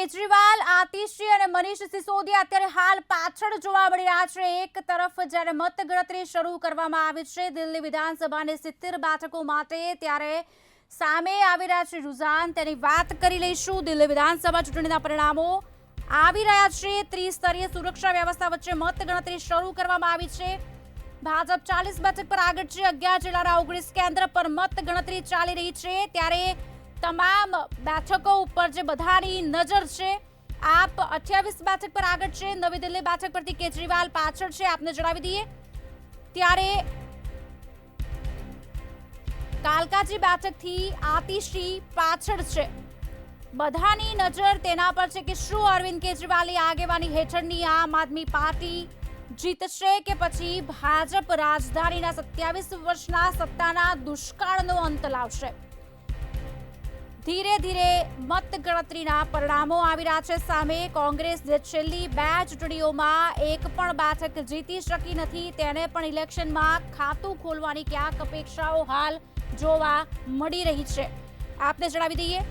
કેજરીવાલ, આતિશી અને મનીષ સિસોદિયા અત્યારે હાલ પાછળ જોવા મળી રહ્યા છે. એક તરફ જ્યારે મતગણતરી શરૂ કરવામાં આવી છે દિલ્હી વિધાનસભાની 70 બેઠકો માટે, ત્યારે સામે આવી રહ્યા છે રુઝાન. તેની વાત કરી લઈશું. દિલ્હી વિધાનસભા ચૂંટણીના પરિણામો આવી રહ્યા છે. ત્રિસ્તરીય સુરક્ષા વ્યવસ્થા વચ્ચે મતગણતરી શરૂ કરવામાં આવી છે. ભાજપ 40 બેઠક પર આગળ છે. 11 જિલ્લાના 19 કેન્દ્ર પર મતગણતરી ચાલી રહી છે. ત્યારે તમામ બેઠકો ઉપર જે બધાની નજર છે, આપ 28 બેઠક પર આગળ છે. નવી દિલ્હી બેઠક પરથી કેજરીવાલ પાછળ છે, આપને જણાવી દઈએ. ત્યારે કાલકાજી બેઠકથી આતિશી પાછળ છે. બધાની નજર તેના પર છે કે શું અરવિંદ કેજરીવાલની આગેવાની હેઠળની આમ આદમી પાર્ટી જીતશે કે પછી ભાજપ રાજધાનીના 27 વર્ષના સત્તાના દુષ્કાળનો અંત લાવશે. ધીરે ધીરે મતગણતરીના પરિણામો આવી રહ્યા છે સામે. કોંગ્રેસ જે છેલ્લી 2 ચૂંટણીઓમાં એક પણ બેઠક જીતી શકી નથી, તેને પણ ઇલેક્શનમાં ખાતું ખોલવાની ક્યાંક અપેક્ષાઓ હાલ જોવા મળી રહી છે. આપને જણાવી દઈએ,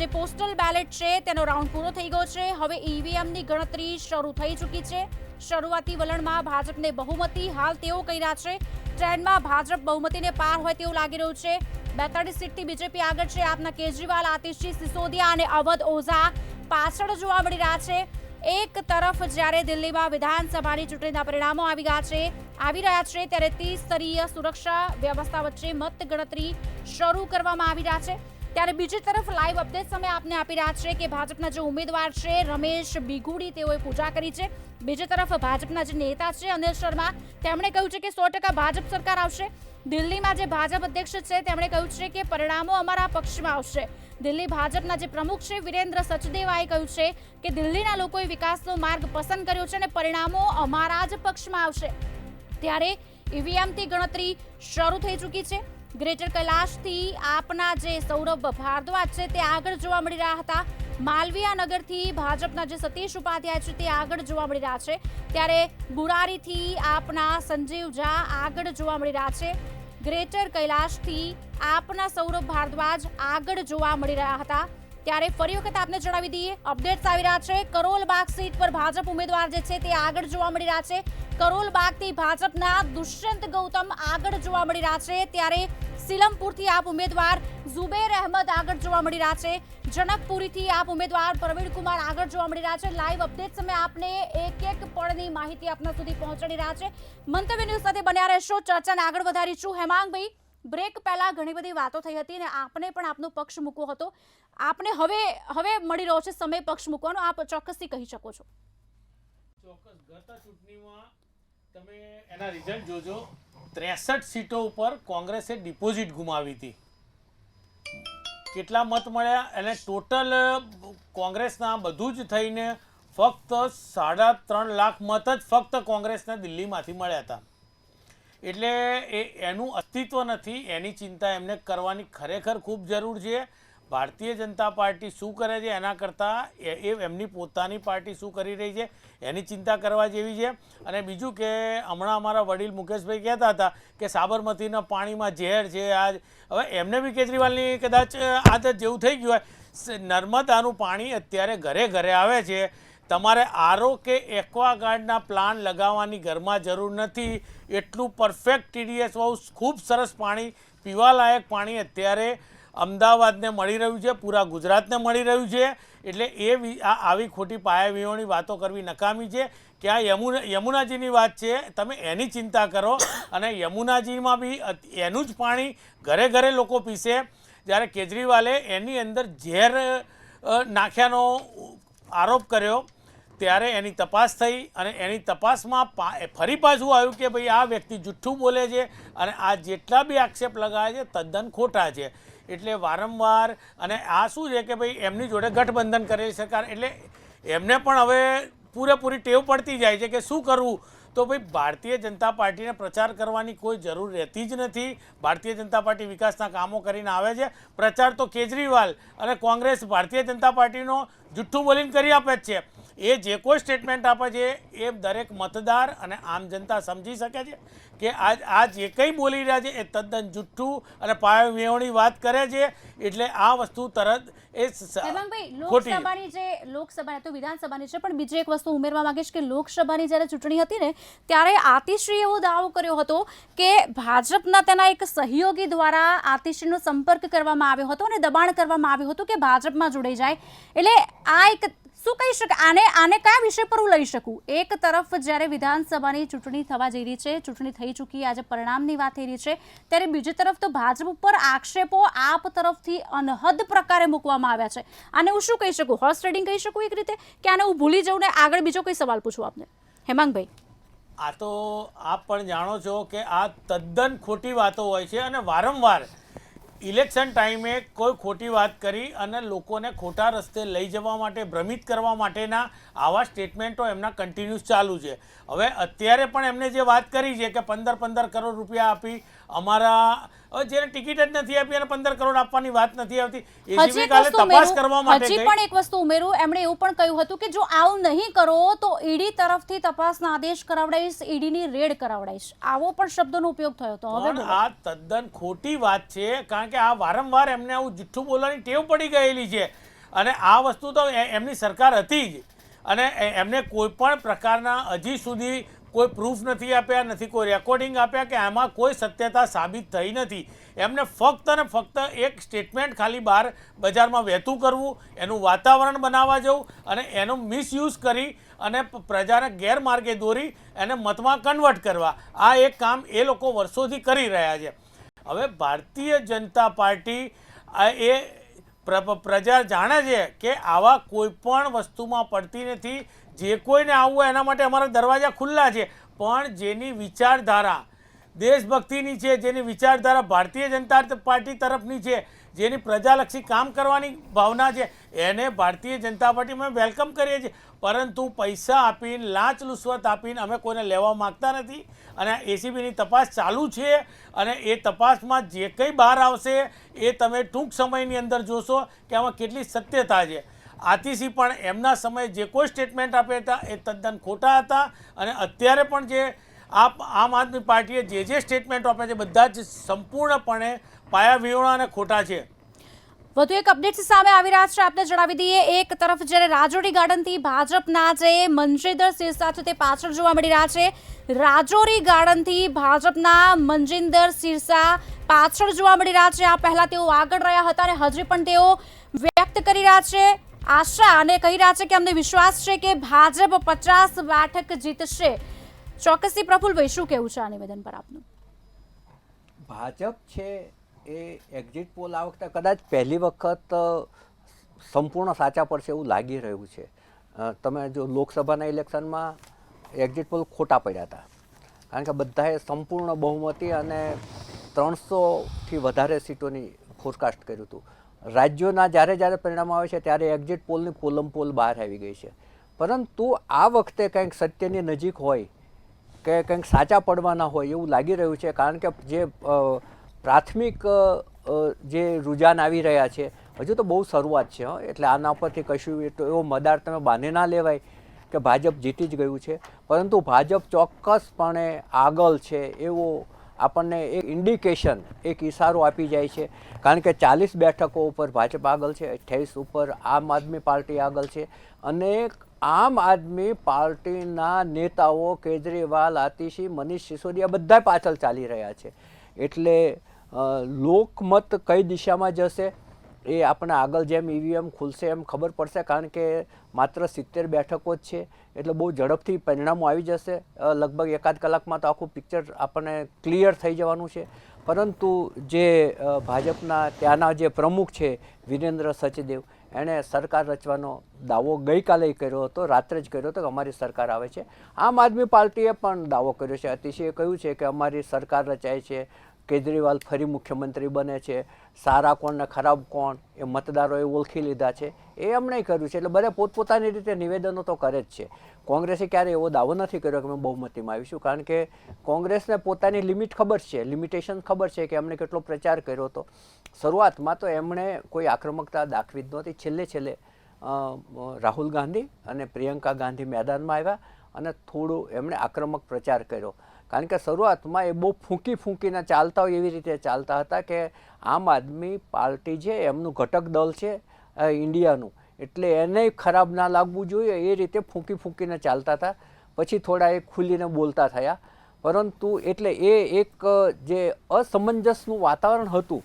જે પોસ્ટલ બેલેટ છે તેનો રાઉન્ડ પૂરો થઈ ગયો છે. હવે ઈવીએમની ગણતરી શરૂ થઈ ચૂકી છે. શરૂઆતી વલણમાં ભાજપને બહુમતી હાલ તેઓ કહી રહ્યા છે. ટ્રેન્ડમાં ભાજપ બહુમતીને પાર હોય તેવું લાગી રહ્યું છે. 42 સીટથી બીજેપી આગળ છે. આપના કેજરીવાલ, આતિશી, સિસોદિયા અને અવધ ઓઝા પાછળ જોવા મળી રહ્યા છે. એક તરફ જ્યારે દિલ્હીમાં વિધાનસભાની ચૂંટણીના પરિણામો આવી રહ્યા છે, ત્યારે ત્રિસ્તરીય સુરક્ષા વ્યવસ્થા વચ્ચે મતગણતરી શરૂ કરવામાં આવી રહ્યા છે. ત્યારે બીજી તરફ લાઈવ અપડેટ સમય આપને આપી રહ્યા છે કે ભાજપના જે ઉમેદવાર છે રમેશ બિગુડી, તેઓએ પૂજા કરી છે. બીજી તરફ ભાજપના જે નેતા છે અનિલ શર્મા, તેમણે કહ્યું છે કે 100% ભાજપ સરકાર આવશે. દિલ્હીમાં જે ભાજપ અધ્યક્ષ છે તેમણે કહ્યું છે કે પરિણામો અમારા પક્ષમાં આવશે. દિલ્હી ભાજપના જે પ્રમુખ છે વિરેન્દ્ર સચદેવાએ કહ્યું છે કે દિલ્હીના લોકોએ વિકાસનો માર્ગ પસંદ કર્યો છે અને પરિણામો અમારા જ પક્ષમાં આવશે. ત્યારે ઈવીએમથી ગણતરી શરૂ થઈ ચૂકી છે. ગ્રેટર કૈલાશથી આપના જે સૌરભ ભારદ્વાજ છે તે આગળ જોવા મળી રહ્યા હતા. માલવીયા નગરથી ભાજપના જે સતીશ ઉપાધ્યાય છે તે આગળ જોવા મળી રહ્યા છે. ત્યારે બુરારીથી આપના સંજીવ ઝા આગળ જોવા મળી રહ્યા છે. ગ્રેટર કૈલાશથી આપના સૌરભ ભારદ્વાજ આગળ જોવા મળી રહ્યા હતા. ત્યારે ફરી વખત આપને જણાવી દઈએ, અપડેટ્સ આવી રહ્યા છે. કરોલબાગ સીટ પર ભાજપ ઉમેદવાર જે છે તે આગળ જોવા મળી રહ્યા છે. કરોલબાગથી ભાજપના દુષ્યંત ગૌતમ આગળ જોવા મળી રહ્યા છે. ત્યારે સિલમપુરથી આપ ઉમેદવાર ઝુબેર અહેમદ આગળ જોવા મળી રહ્યા છે. જનકપુરીથી આપ ઉમેદવાર પ્રવીણ કુમાર આગળ જોવા મળી રહ્યા છે. લાઈવ અપડેટ સમય આપને એક પળની માહિતી આપના સુધી પહોંચાડી રહ્યા છે. મંતવ્ય ન્યૂઝ સાથે બન્યા રહેશો. ચર્ચાને આગળ વધારીશું. હેમાંગભાઈ, બ્રેક પહેલા ઘણી બધી વાતો થઈ હતી અને આપને પણ આપનો પક્ષ મૂકવો હતો. આપને હવે મળી રહ્યો છે સમય પક્ષ મૂકવાનો, આપ ચોક્કસથી કહી શકો છો. ચોક્કસ ગત ચૂંટણીમાં તમે એના રિઝલ્ટ જોજો. 63 સીટો ઉપર કોંગ્રેસે ડિપોઝિટ ગુમાવી હતી. કેટલા મત મળ્યા? અને ટોટલ કોંગ્રેસના બધું જ થઈને ફક્ત 3.5 લાખ મત જ ફક્ત કોંગ્રેસને દિલ્હીમાંથી મળ્યા હતા. એટલે એનું અસ્તિત્વ નથી. એની ચિંતા એમને કરવાની ખરેખર ખૂબ જરૂર છે. ભારતીય જનતા પાર્ટી શું કરે છે એના કરતાં એમની પોતાની પાર્ટી શું કરી રહી છે એની ચિંતા કરવા જેવી છે. અને બીજું કે હમણાં અમારા વડીલ મુકેશભાઈ કહેતા હતા કે સાબરમતીના પાણીમાં ઝેર છે. હવે એમને બી કેજરીવાલની કદાચ આદત જેવું થઈ ગયું હોય. નર્મદાનું પાણી અત્યારે ઘરે ઘરે આવે છે. તમારે આરો કે એક્વાગાર્ડના પ્લાન લગાવવાની ઘરમાં જરૂર નથી. એટલું પરફેક્ટ TDS હાઉસ, ખૂબ સરસ પાણી, પીવાલાયક પાણી અત્યારે અમદાવાદને મળી રહ્યું છે, પૂરા ગુજરાતને મળી રહ્યું છે. એટલે આવી ખોટી પાયાવિહોણી વાતો કરવી નકામી છે. કે આ યમુનાજીની વાત છે, તમે એની ચિંતા કરો. અને યમુનાજીમાં બી એનું જ પાણી ઘરે ઘરે લોકો પીશે. જ્યારે કેજરીવાલે એની અંદર ઝેર નાખ્યાનો આરોપ કર્યો ત્યારે એની તપાસ થઈ અને એની તપાસમાં ફરી પાછું આવ્યું કે ભાઈ આ વ્યક્તિ જુઠ્ઠું બોલે છે અને આ જેટલા બી આક્ષેપ લગાવે છે તદ્દન ખોટા છે. એટલે વારંવાર, અને આ શું છે કે ભાઈ એમની જોડે ગઠબંધન કરેલી સરકાર, એટલે એમને પણ હવે પૂરેપૂરી ટેવ પડતી જાય છે કે શું કરવું. તો ભાઈ ભારતીય જનતા પાર્ટીને પ્રચાર કરવાની કોઈ જરૂર રહેતી જ નથી. ભારતીય જનતા પાર્ટી વિકાસના કામો કરીને આવે છે. પ્રચાર તો કેજરીવાલ અને કોંગ્રેસ ભારતીય જનતા પાર્ટીનો જુઠ્ઠું બોલીને કરી આપે જ છે. એ જે કોઈ સ્ટેટમેન્ટ આપે છે એ દરેક મતદાર અને આમ જનતા સમજી શકે છે કે આ જે કંઈ બોલી રહ્યા છે એ તદ્દન જુઠ્ઠું અને પાયા વિહોણી વાત કરે છે, એટલે આ વસ્તુ તરત એ હેમાંગભાઈ, ખોટી છે. લોકસભાની જે લોકસભા તો વિધાનસભાની છે, પણ બીજી એક વસ્તુ ઉમેરવા માંગીશ કે લોકસભાની જ્યારે ચૂંટણી હતી ને ત્યારે આતિશ્રીએ એવો દાવો કર્યો હતો કે ભાજપના તેના એક સહયોગી દ્વારા આતિશ્રીનો સંપર્ક કરવામાં આવ્યો હતો અને દબાણ કરવામાં આવ્યું હતું કે ભાજપમાં જોડાઈ જાય. એટલે આ એક શું કહી શકાય, આને કયા વિષય પર હું લઈ શકું? એક તરફ જ્યારે વિધાનસભાની ચૂંટણી થવા જઈ રહી છે, ચૂંટણી થઈ ચૂકી, આજે પરિણામની વાત થઈ રહી છે, ત્યારે બીજી તરફ તો ભાજપ ઉપર આક્ષેપો આપ તરફથી અનહદ પ્રકારે મૂકવામાં આવ્યા છે. આને હું શું કહી શકું? હોર્સ ટ્રેડિંગ કહી શકું એક રીતે, કે આને હું ભૂલી જાઉં ને આગળ બીજો કોઈ સવાલ પૂછું આપને? હેમાંગભાઈ, આ તો આપ પણ જાણો છો કે આ તદ્દન ખોટી વાતો હોય છે અને વારંવાર ઇલેક્શન ટાઈમે કોઈ ખોટી વાત કરી અને લોકોને ખોટા રસ્તે લઈ જવા માટે, ભ્રમિત કરવા માટેના આવા સ્ટેટમેન્ટો એમના કન્ટિન્યુઅસ ચાલુ છે. હવે અત્યારે પણ એમને જે વાત કરી છે કે 15 કરોડ રૂપિયા આપી અમારા જેને ટિકિટ જ નથી આપી અને 15 કરોડ આપવાની વાત નથી આવતી, એસીબી કાલે તપાસ કરવા માટે હજી પણ એક વસ્તુ ઉમેરું, એમણે એવું પણ કહ્યું હતું કે જો આવું નહીં કરો તો ઈડી તરફથી તપાસના આદેશ કરાવડાઈશ, ઈડીની રેડ કરાવડાઈશ. આવો પણ શબ્દનો ઉપયોગ થયો હતો. હવે આ તદ્દન ખોટી વાત છે, કારણ કે આ વારંવાર એમને આવું જુઠ્ઠું બોલવાની ટેવ પડી ગયેલી છે અને આ વસ્તુ તો એમની સરકાર હતી જ અને એમને કોઈ પણ પ્રકારના હજી સુધી કોઈ પ્રૂફ નથી આપ્યા, નથી કોઈ રેકોર્ડિંગ આપ્યા કે આમાં કોઈ સત્યતા સાબિત થઈ નથી. એમને ફક્ત અને ફક્ત એક સ્ટેટમેન્ટ ખાલી બહાર બજારમાં વહેતું કરવું, એનું વાતાવરણ બનાવવા જવું અને એનો મિસયુઝ કરી અને પ્રજાને ગેરમાર્ગે દોરી એને મતમાં કન્વર્ટ કરવા, આ એક કામ એ લોકો વર્ષોથી કરી રહ્યા છે. હવે ભારતીય જનતા પાર્ટી એ પ્રજા જાણે છે કે આવા કોઈ પણ વસ્તુમાં પડતી નથી. જે કોઈને આવવું હોય એના માટે અમારા દરવાજા ખુલ્લા છે, પણ જેની વિચારધારા દેશભક્તિની છે, જેની વિચારધારા ભારતીય જનતા પાર્ટી તરફની છે, જેની પ્રજાલક્ષી કામ કરવાની ભાવના છે, એને ભારતીય જનતા પાર્ટીમાં વેલકમ કરીએ છીએ. પરંતુ પૈસા આપીને, લાંચ લુસવત આપીને અમે કોઈને લેવા માગતા નથી અને એસીબીની તપાસ ચાલુ છે અને એ તપાસમાં જે કંઈ બહાર આવશે એ તમે ટૂંક સમયની અંદર જોશો કે આમાં કેટલી સત્યતા છે. આતિશી પણ એમના સમયે જે કોઈ સ્ટેટમેન્ટ આપ્યા હતા એ તદ્દન ખોટા હતા અને અત્યારે પણ જે આમ આદમી પાર્ટીએ જે સ્ટેટમેન્ટો આપ્યા છે બધા જ સંપૂર્ણપણે પાયાવિહોણા અને ખોટા છે. વધુ એક અપડેટ સામે આવી રહ્યા છે, આપને જણાવી દઈએ. એક તરફ જ્યારે રાજોરી ગાર્ડનથી ભાજપના જે મનજીન્દર સિરસા છે તે પાછળ જોવા મળી રહ્યા છે. રાજોરી ગાર્ડનથી ભાજપના મનજીન્દર સિરસા પાછળ જોવા મળી રહ્યા છે. આ પહેલા તેઓ આગળ રહ્યા હતા અને હજી પણ તેઓ વ્યક્ત કરી રહ્યા છે આશા અને કહી રહ્યા છે કે અમને વિશ્વાસ છે કે ભાજપ 50 બેઠક જીતશે. ચોક્કસથી પ્રફુલભાઈ, શું કહેવું છે આ નિવેદન પર આપનું? ભાજપ છે એ એક્ઝિટ પોલ આ વખતે કદાચ પહેલી વખત સંપૂર્ણ સાચા પડશે એવું લાગી રહ્યું છે. તમે જો લોકસભાના ઇલેક્શનમાં એક્ઝિટ પોલ ખોટા પડ્યા હતા, કારણ કે બધાએ સંપૂર્ણ બહુમતી અને 300થી વધારે સીટોની ફોરકાસ્ટ કર્યું હતું. રાજ્યોના જ્યારે પરિણામ આવે છે ત્યારે એક્ઝિટ પોલની પોલ બહાર આવી ગઈ છે. પરંતુ આ વખતે કંઈક સત્યની નજીક હોય કે કંઈક સાચા પડવાના હોય એવું લાગી રહ્યું છે, કારણ કે જે પ્રાથમિક જે રુઝાન આવી રહ્યા છે હજુ તો બહુ શરૂઆત છે. એટલે આના પરથી કશું એવો મદાર તમે બાંધી ના લેવાય કે ભાજપ જીતી જ ગયું છે, પરંતુ ભાજપ ચોક્કસપણે આગળ છે એવો આપણને એક ઇન્ડિકેશન, એક ઇશારો આપી જાય છે. કારણ કે 40 બેઠકો ઉપર ભાજપ આગળ છે, 28 ઉપર આમ આદમી પાર્ટી આગળ છે અને આમ આદમી પાર્ટીના નેતાઓ કેજરીવાલ, આતિશી, મનીષ સિસોદિયા બધા પાછળ ચાલી રહ્યા છે. એટલે લોકમત કઈ દિશામાં જશે એ આપણે આગળ જેમ ઈવીએમ ખુલશે એમ ખબર પડશે, કારણ કે માત્ર 70 બેઠકો જ છે એટલે બહુ ઝડપથી પરિણામો આવી જશે. લગભગ એકાદ કલાકમાં તો આખું પિક્ચર આપણને ક્લિયર થઈ જવાનું છે. પરંતુ જે ભાજપના ત્યાંના જે પ્રમુખ છે વિરેન્દ્ર સચદેવ, એણે સરકાર રચવાનો દાવો ગઈકાલે કર્યો હતો, રાત્રે જ કર્યો હતો કે અમારી સરકાર આવે છે. આમ આદમી પાર્ટીએ પણ દાવો કર્યો છે, અતિશીએ કહ્યું છે કે અમારી સરકાર રચાય છે, કેજરીવાલ ફરી મુખ્યમંત્રી બને છે, સારા કોણ ને ખરાબ કોણ એ મતદારોએ ઓળખી લીધા છે, એ એમણે કર્યું છે. એટલે બધા પોતપોતાની રીતે નિવેદનો તો કરે જ છે. કોંગ્રેસે ક્યારે એવો દાવો નથી કર્યો કે અમે બહુમતીમાં આવીશું, કારણ કે કોંગ્રેસને પોતાની લિમિટ ખબર છે, લિમિટેશન ખબર છે કે એમણે કેટલો પ્રચાર કર્યો હતો. શરૂઆતમાં તો એમણે કોઈ આક્રમકતા દાખવી જ નહોતી. છેલ્લે રાહુલ ગાંધી અને પ્રિયંકા ગાંધી મેદાનમાં આવ્યા અને થોડું એમણે આક્રમક પ્રચાર કર્યો. કારણ કે શરૂઆતમાં એ બહુ ફૂંકીને ચાલતા હોય એવી રીતે ચાલતા હતા કે આમ આદમી પાર્ટી છે એમનું ઘટક દળ છે ઇન્ડિયાનું, એટલે એને ખરાબ ના લાગવું જોઈએ એ રીતે ફૂંકીને ચાલતા હતા. પછી થોડા એ ખુલીને બોલતા થયા, પરંતુ એટલે એ એક જે અસમંજસનું વાતાવરણ હતું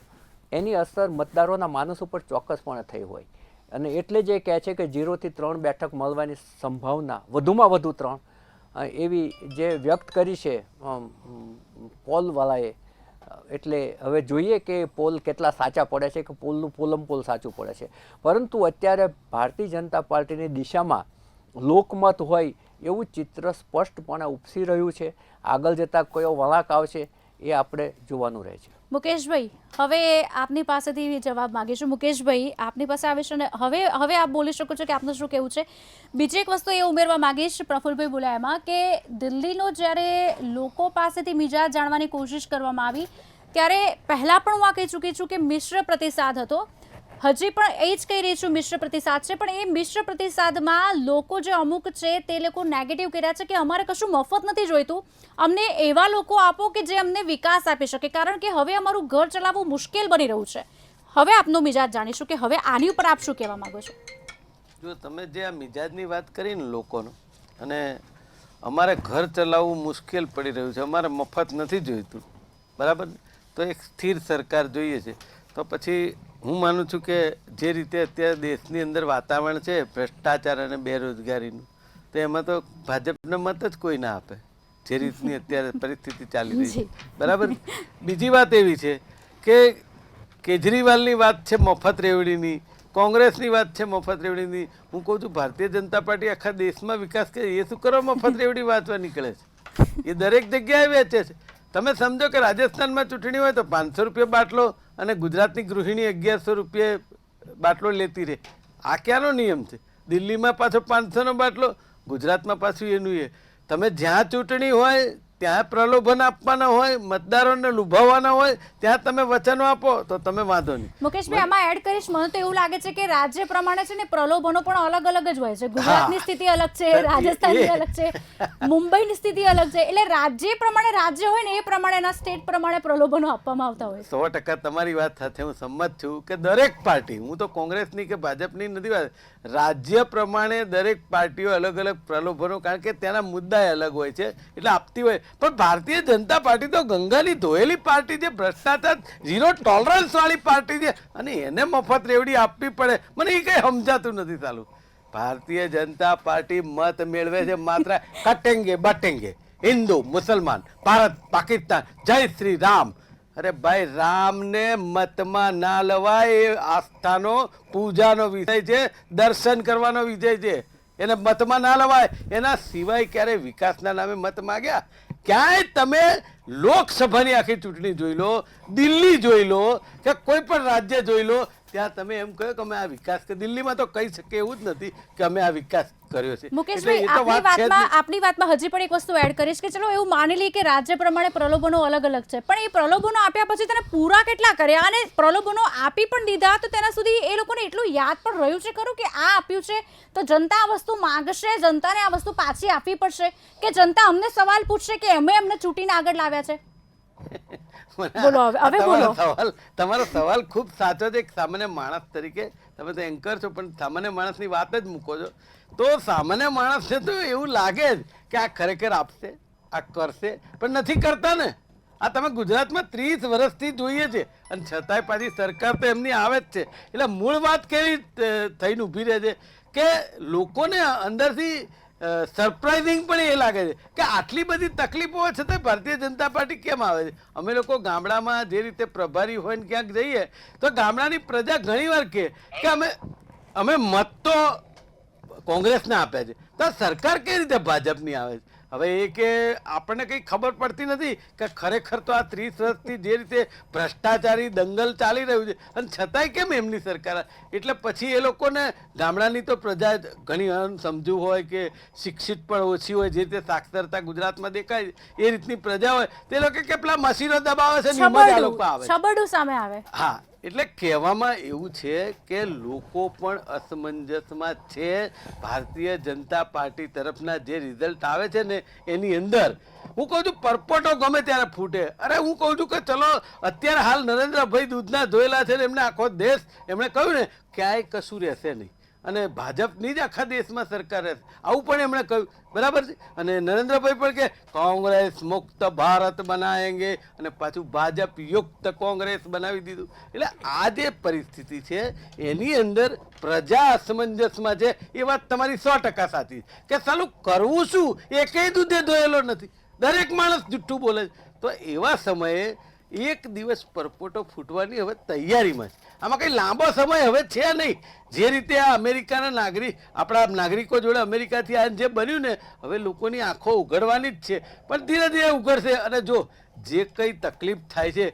એની અસર મતદારોના માનસ ઉપર ચોક્કસપણે થઈ હોય. અને એટલે જ એ કહે છે કે 0 થી 3 બેઠક મળવાની સંભાવના વધુમાં વધુ 3 એવી જે વ્યક્ત કરી છે પોલવાળાએ. એટલે હવે જોઈએ કે પોલ કેટલા સાચા પડે છે કે પોલનું પોલ સાચું પડે છે. પરંતુ અત્યારે ભારતીય જનતા પાર્ટીની દિશામાં લોકમત હોય એવું ચિત્ર સ્પષ્ટપણે ઉપસી રહ્યું છે. આગળ જતાં કયો વળાંક આવશે એ આપણે જોવાનું રહે છે. મુકેશભાઈ, હવે આપની પાસેથી જવાબ માંગીશું. મુકેશભાઈ, આપની પાસે આવે છે ને હવે આપ બોલી શકો છો કે આપનું શું કહેવું છે. બીજી એક વસ્તુ એ ઉમેરવા માંગીશ, પ્રફુલભાઈ બોલ્યા એમાં, કે દિલ્હીનો જ્યારે લોકો પાસેથી મિજાજ જાણવાની કોશિશ કરવામાં આવી ત્યારે પહેલાં પણ હું આ કહી ચૂકી છું કે મિશ્ર પ્રતિસાદ હતો. હજી પણ એ જ કહી રહી છું મિશ્ર પ્રતિસાદ છે, પણ એ મિશ્ર પ્રતિસાદમાં લોકો જે અમુક છે તે લોકો નેગેટિવ કર્યા છે કે અમારે કશું મફત નથી જોઈતું, અમને એવા લોકો આપો કે જે અમને વિકાસ આપી શકે, કારણ કે હવે અમારું ઘર ચલાવવું મુશ્કેલ બની રહ્યું છે. હવે આપનો મિજાજ જાણીશું કે હવે આની ઉપર આપ શું કહેવા માંગો છો. જો તમે જે આ મિજાજની વાત કરી ને લોકોનો, અને અમારે ઘર ચલાવવું મુશ્કેલ પડી રહ્યું છે, અમારે મફત નથી જોઈતું, બરાબર, તો એક સ્થિર સરકાર જોઈએ છે. તો પછી હું માનું છું કે જે રીતે અત્યારે દેશની અંદર વાતાવરણ છે ભ્રષ્ટાચાર અને બેરોજગારીનું, તો એમાં તો ભાજપને મત જ કોઈ ના આપે જે રીતની અત્યારે પરિસ્થિતિ ચાલી રહી છે, બરાબર. બીજી વાત એવી છે કે કેજરીવાલની વાત છે મફત રેવડીની, કોંગ્રેસની વાત છે મફત રેવડીની. હું કહું છું ભારતીય જનતા પાર્ટી આખા દેશમાં વિકાસ કરે, એ શું કરો મફત રેવડી વાંચવા નીકળે છે? એ દરેક જગ્યાએ વેચે છે. તમે સમજો કે રાજસ્થાનમાં ચૂંટણી હોય તો 500 રૂપિયા બાટલો અને ગુજરાતની ગૃહિણી 1100 રૂપિયા બાટલો લેતી રહે. આ ક્યાંનો નિયમ છે? દિલ્હીમાં પાછો 500નો બાટલો, ગુજરાતમાં પાછું એનું એ. તમે જ્યાં ચૂંટણી હોય ત્યાં પ્રલોભન આપવાના હોય, મતદારોને લુભાવવાના હોય, ત્યાં તમે વચનો આપો તો તમે વાંધો નહીં. મુકેશભાઈ, આમાં એડ કરીશ, મને તો એવું લાગે છે કે રાજ્ય પ્રમાણે છે ને પ્રલોભનો પણ અલગ અલગ જ હોય છે. ગુજરાતની સ્થિતિ અલગ છે, રાજસ્થાનની અલગ છે, મુંબઈની સ્થિતિ અલગ છે. એટલે રાજ્ય પ્રમાણે રાજ્ય હોય ને એ પ્રમાણેના સ્ટેટ પ્રમાણે પ્રલોભનો આપવામાં આવતા હોય. 100% તમારી વાત સાથે હું સંમત છું કે દરેક પાર્ટી, હું તો કોંગ્રેસની કે ભાજપની નથી વાત, રાજ્ય પ્રમાણે દરેક પાર્ટીઓ અલગ અલગ પ્રલોભનો, કારણ કે તેના મુદ્દા અલગ હોય છે એટલે આપતી હોય. પણ ભારતીય જનતા પાર્ટી તો ગંગાની ધોયેલી પાર્ટી છે, ભ્રષ્ટાચાર 0 ટોલરન્સ વાળી પાર્ટી છે, અને એને મફત રેવડી આપવી પડે, મને એ કઈ સમજાતું નથી. ચાલુ ભારતીય જનતા પાર્ટી મત મેળવે છે માત્ર કટેંગે બટેંગે, હિન્દુ મુસલમાન, ભારત પાકિસ્તાન, જય શ્રી રામ. અરે ભાઈ, રામને મતમાં ના લવાય, એ આસ્થાનો પૂજાનો વિષય છે, દર્શન કરવાનો વિષય છે, એને મતમાં ના લવાય. એના સિવાય ક્યારે વિકાસના નામે મત માગ્યા? ક્યાંય તમે લોકસભાની આખી ચૂંટણી જોઈ લો, દિલ્હી જોઈ લો, કે કોઈ પણ રાજ્ય જોઈ લો, ત્યાં તમે એમ કહો કે અમે આ વિકાસ, કે દિલ્હીમાં તો કહી શકે એવું જ નથી કે અમે આ વિકાસ કર્યો છે. મુકેશભાઈ, આપની વાતમાં હજી પણ એક વસ્તુ એડ કરીશ કે ચલો એવું માની લઈએ કે રાજ્ય પ્રમાણે પ્રલોભનો અલગ અલગ છે, પણ એ પ્રલોભનો આપ્યા પછી તેને પૂરા કેટલા કર્યા? અને પ્રલોભનો આપી પણ દીધા તો તેના સુધી એ લોકોને એટલું યાદ પણ રહ્યું છે ખરું કે આ આપ્યું છે તો જનતા આ વસ્તુ માંગશે, જનતાને આ વસ્તુ પાછી આપવી પડશે, કે જનતા અમને સવાલ પૂછશે કે અમે એમને ચૂંટીને આગળ લાવ્યા છે? તમારો સવાલ ખૂબ સાચો છે. એક સામાન્ય માણસ તરીકે તમે તો એન્કર છો, પણ સામાન્ય માણસની વાત જ મૂકો છો, તો સામાન્ય માણસને તો એવું લાગે જ કે આ ખરેખર આપશે, આ કરશે, પણ નથી કરતા ને. આ તમે ગુજરાતમાં 30 વર્ષથી જોઈએ છે, અને છતાંય પાછી સરકાર તો એમની આવે જ છે. એટલે મૂળ વાત કેવી થઈને ઊભી રહે છે કે લોકોને અંદરથી સરપ્રાઇઝિંગ પણ એ લાગે છે કે આટલી બધી તકલીફો છતાં ભારતીય જનતા પાર્ટી કેમ આવે છે. અમે લોકો ગામડામાં જે રીતે પ્રભારી હોય ને ક્યાંક જઈએ તો ગામડાની પ્રજા ઘણીવાર કહે કે અમે મત તો કોંગ્રેસને આપ્યા છે, તો સરકાર કઈ રીતે ભાજપની આવે છે? હવે એ કે આપણને કંઈ ખબર પડતી નથી કે ખરેખર તો આ 30 વર્ષથી જે રીતે ભ્રષ્ટાચારી દંગલ ચાલી રહ્યું છે, અને છતાંય કેમ એમની સરકાર. એટલે પછી એ લોકોને ગામડાની તો પ્રજા ઘણી સમજુ હોય કે શિક્ષિત પણ ઓછી હોય, જે રીતે સાક્ષરતા ગુજરાતમાં દેખાય એ રીતની પ્રજા હોય, તે લોકો કેટલા મશીનો દબાવે છે, છબરડું સામે આવે. હા, એટલે કહેવામાં એવું છે કે લોકો પણ અસમંજસમાં છે. ભારતીય જનતા પાર્ટી તરફના જે રિઝલ્ટ આવે છે ને એની અંદર હું કહું છું પરપોટો ગમે ત્યારે ફૂટે. અરે હું કહું છું કે ચલો અત્યારે હાલ નરેન્દ્રભાઈ દૂધના ધોયેલા છે ને એમને આખો દેશ એમણે કહ્યું ને ક્યાંય કશું રહેશે નહીં અને ભાજપની જ આખા દેશમાં સરકાર રહેશે આવું પણ એમણે કહ્યું. બરાબર છે. અને નરેન્દ્રભાઈ પણ કે કોંગ્રેસ મુક્ત ભારત બનાવેંગે અને પાછું ભાજપ યુક્ત કોંગ્રેસ બનાવી દીધું. એટલે આ જે પરિસ્થિતિ છે એની અંદર પ્રજા અસમંજસમાં છે એ વાત તમારી 100% સાચી કે સાલું કરવું શું એકેય દૂધે ધોયેલો નથી. દરેક માણસ જુઠ્ઠું બોલે છે. તો એવા સમયે એક દિવસ પરપોટો ફૂટવાની હવે તૈયારીમાં છે. આમાં કંઈ લાંબો સમય હવે છે નહીં. જે રીતે આ અમેરિકાના આપણા નાગરિકો જોડે અમેરિકાથી આ જે બન્યું ને હવે લોકોની આંખો ઉઘડવાની જ છે પણ ધીરે ધીરે ઉઘડશે. અને જો જે કંઈ તકલીફ થાય છે